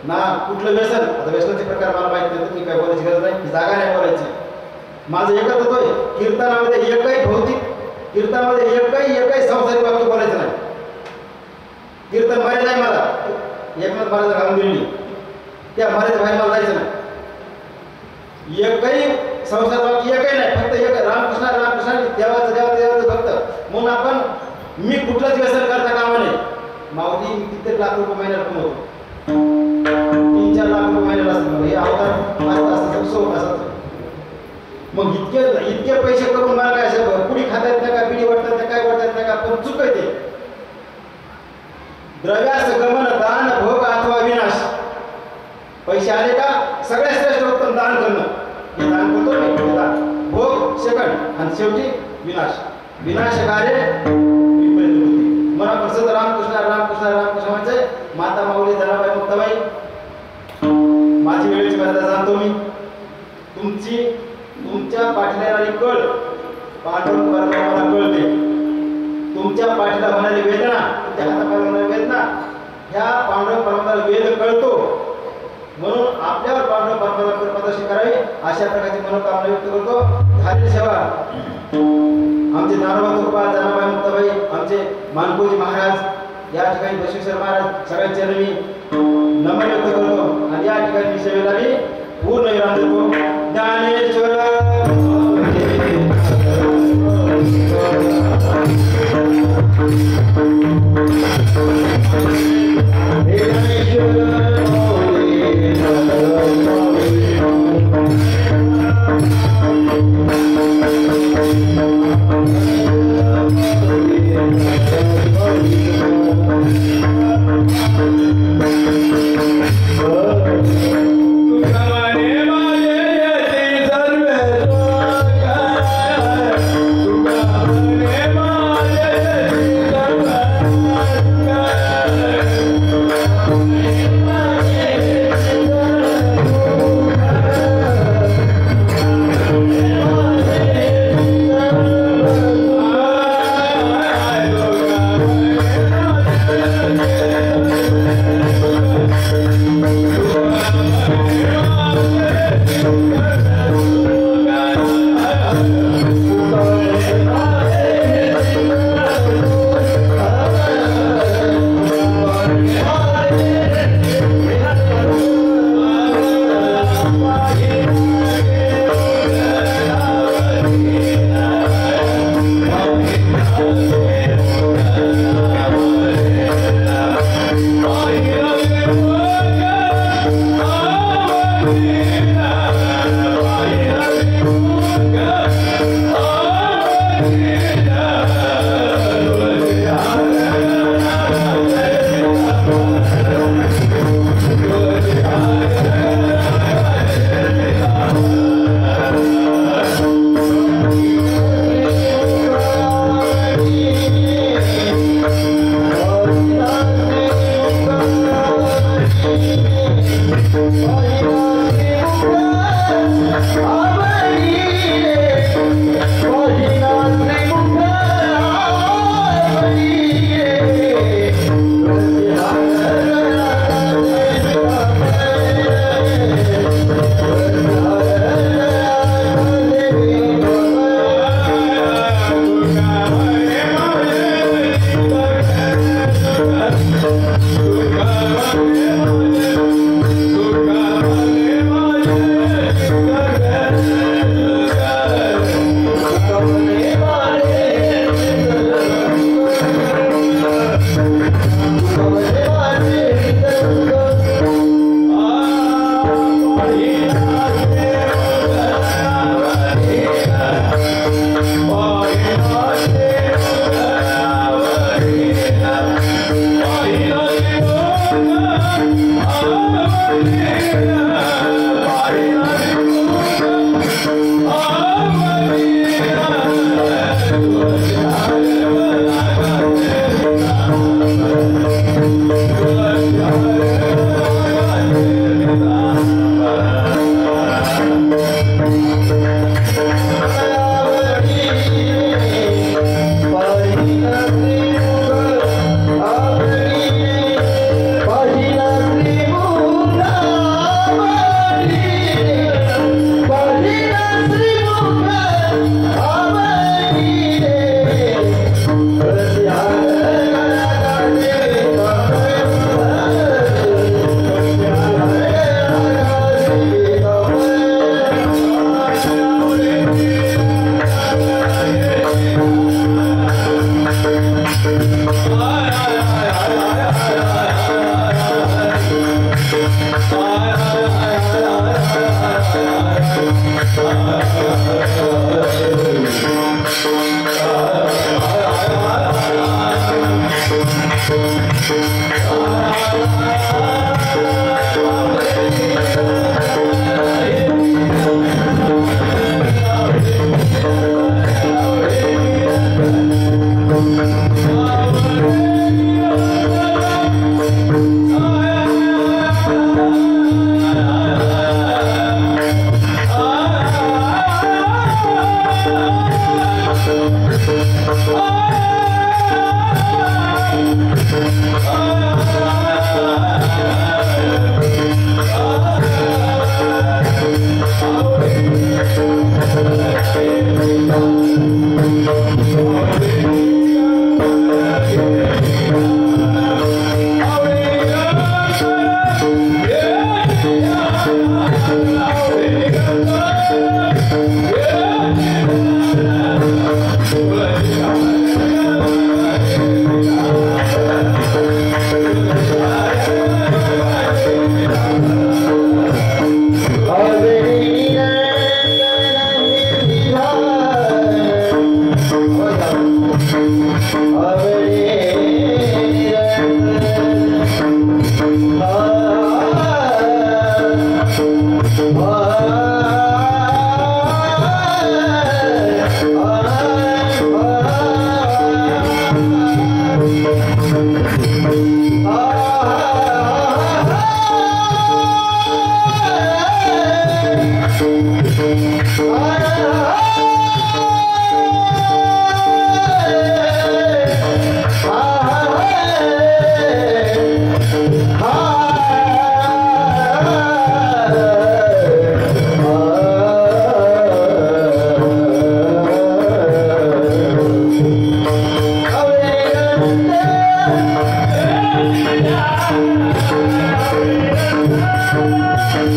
[SPEAKER 2] ना. कुठलं व्यसन, आता व्यसनाचे प्रकार मला माहिती नाही, तुम्ही काय बोलायची गरज नाही, जागा नाही बोलायची. माझं एकच होतोय, कीर्तनामध्ये एकही भौतिक, कीर्तनामध्ये एकही संसारिक वाक्य बोलायचं नाही. कीर्तन मर्यादा आहे मला, एकनाथ महाराज घालून दिली, त्या मर्यादा बाहेर मला जायचं नाही. एकही संसार वाक्य एकही नाही, फक्त एक रामकृष्ण देवाचं फक्त. म्हणून आपण मी कुठलंच व्यसन करता कामा नये. माऊली कित्येक लाख रुपये महिन्याला कमवतो, 3-4 लाख रुपये महिन्याला असतात, हे अवतार असं. मग इतके पैसे करून मला काय असं पुढी खाता येत नाही का, पिढी वाटतात नाही, काय वाटतात नाही का, पण चूक आहे ते. द्रव्यास गमन दान भोग अथवा विनाश. पैसे आले का सगळ्यात श्रेष्ठ उत्तम दान करणं, हे दान करतो मी, दान भोग सेकंड आणि शेवटी विनाशकार्य विपरीत होते. मला प्रसिद्ध रामकृष्ण म्हणजे माता माऊली जनाबाई मुक्ताबाई, माझी वेळेची मर्यादा जाणतो मी. तुमच्या पाठीला येणारी कळ पांडुरंग परमात्म्याला कळते. तुमच्या पाठीला होणारी वेदना, तुमच्या हातापायाला होणारी वेदना ह्या पांडुरंग परमात्म्याला वेद कळतो. म्हणून आपल्यावर अशा प्रकारची मनोकामना व्यक्त करतो. झालेली सेवा आमचे नारोबा तुकोबा जनाबाई मुक्ताबाई आमचे मानकोजी महाराज या ठिकाणी बसवेश्वर महाराज सगळ्यांच्या चरणी नमन व्यक्त करतो आणि या ठिकाणी सेवेला मी पूर्ण विराम देतो. ज्ञानेश्वर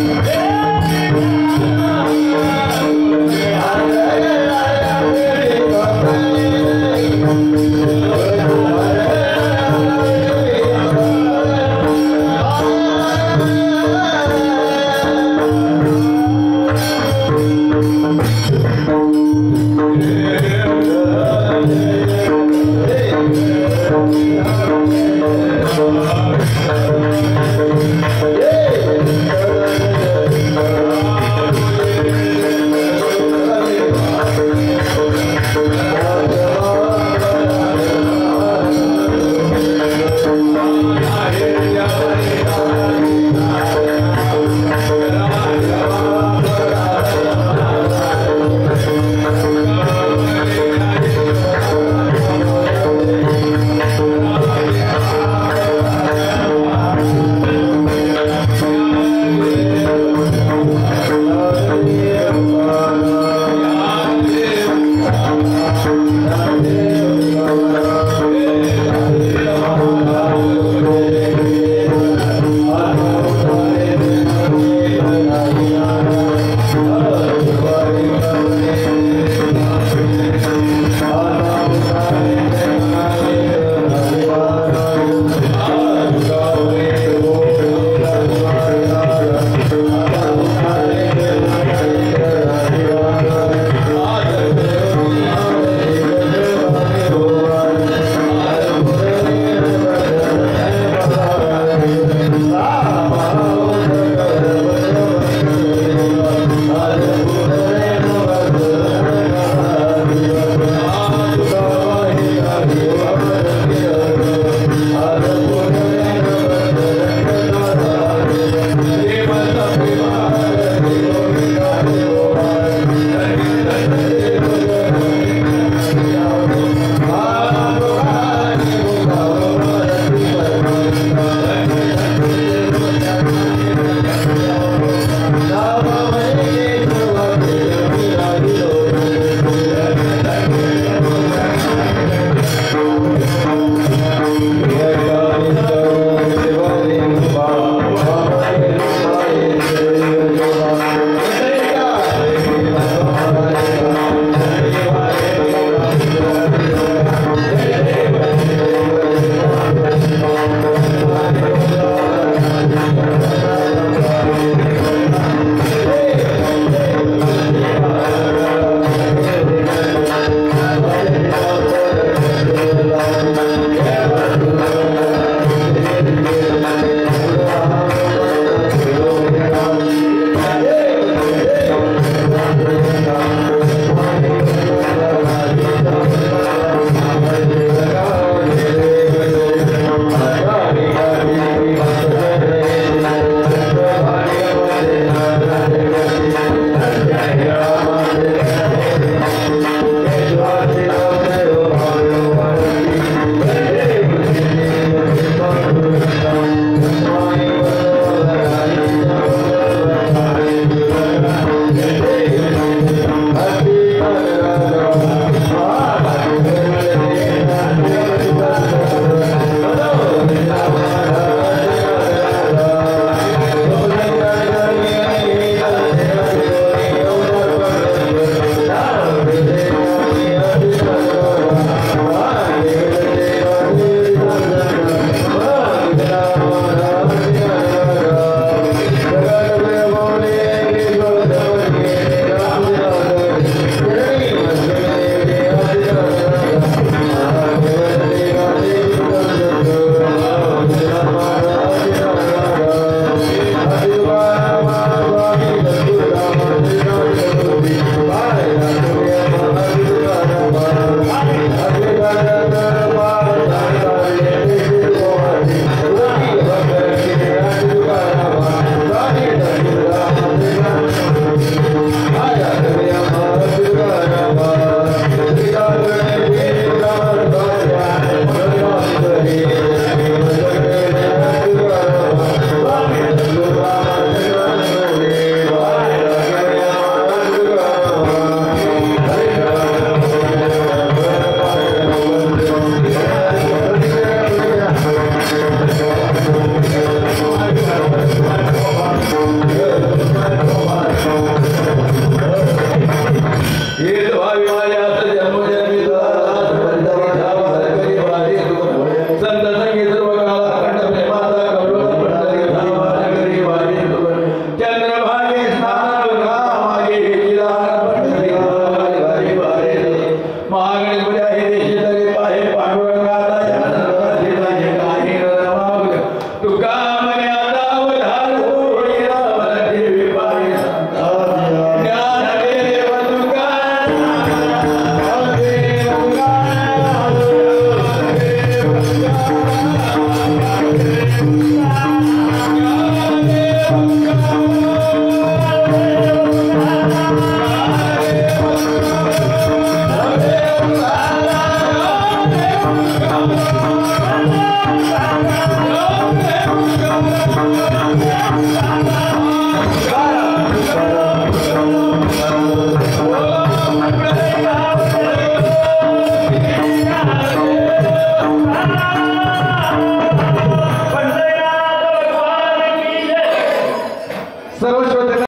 [SPEAKER 3] हे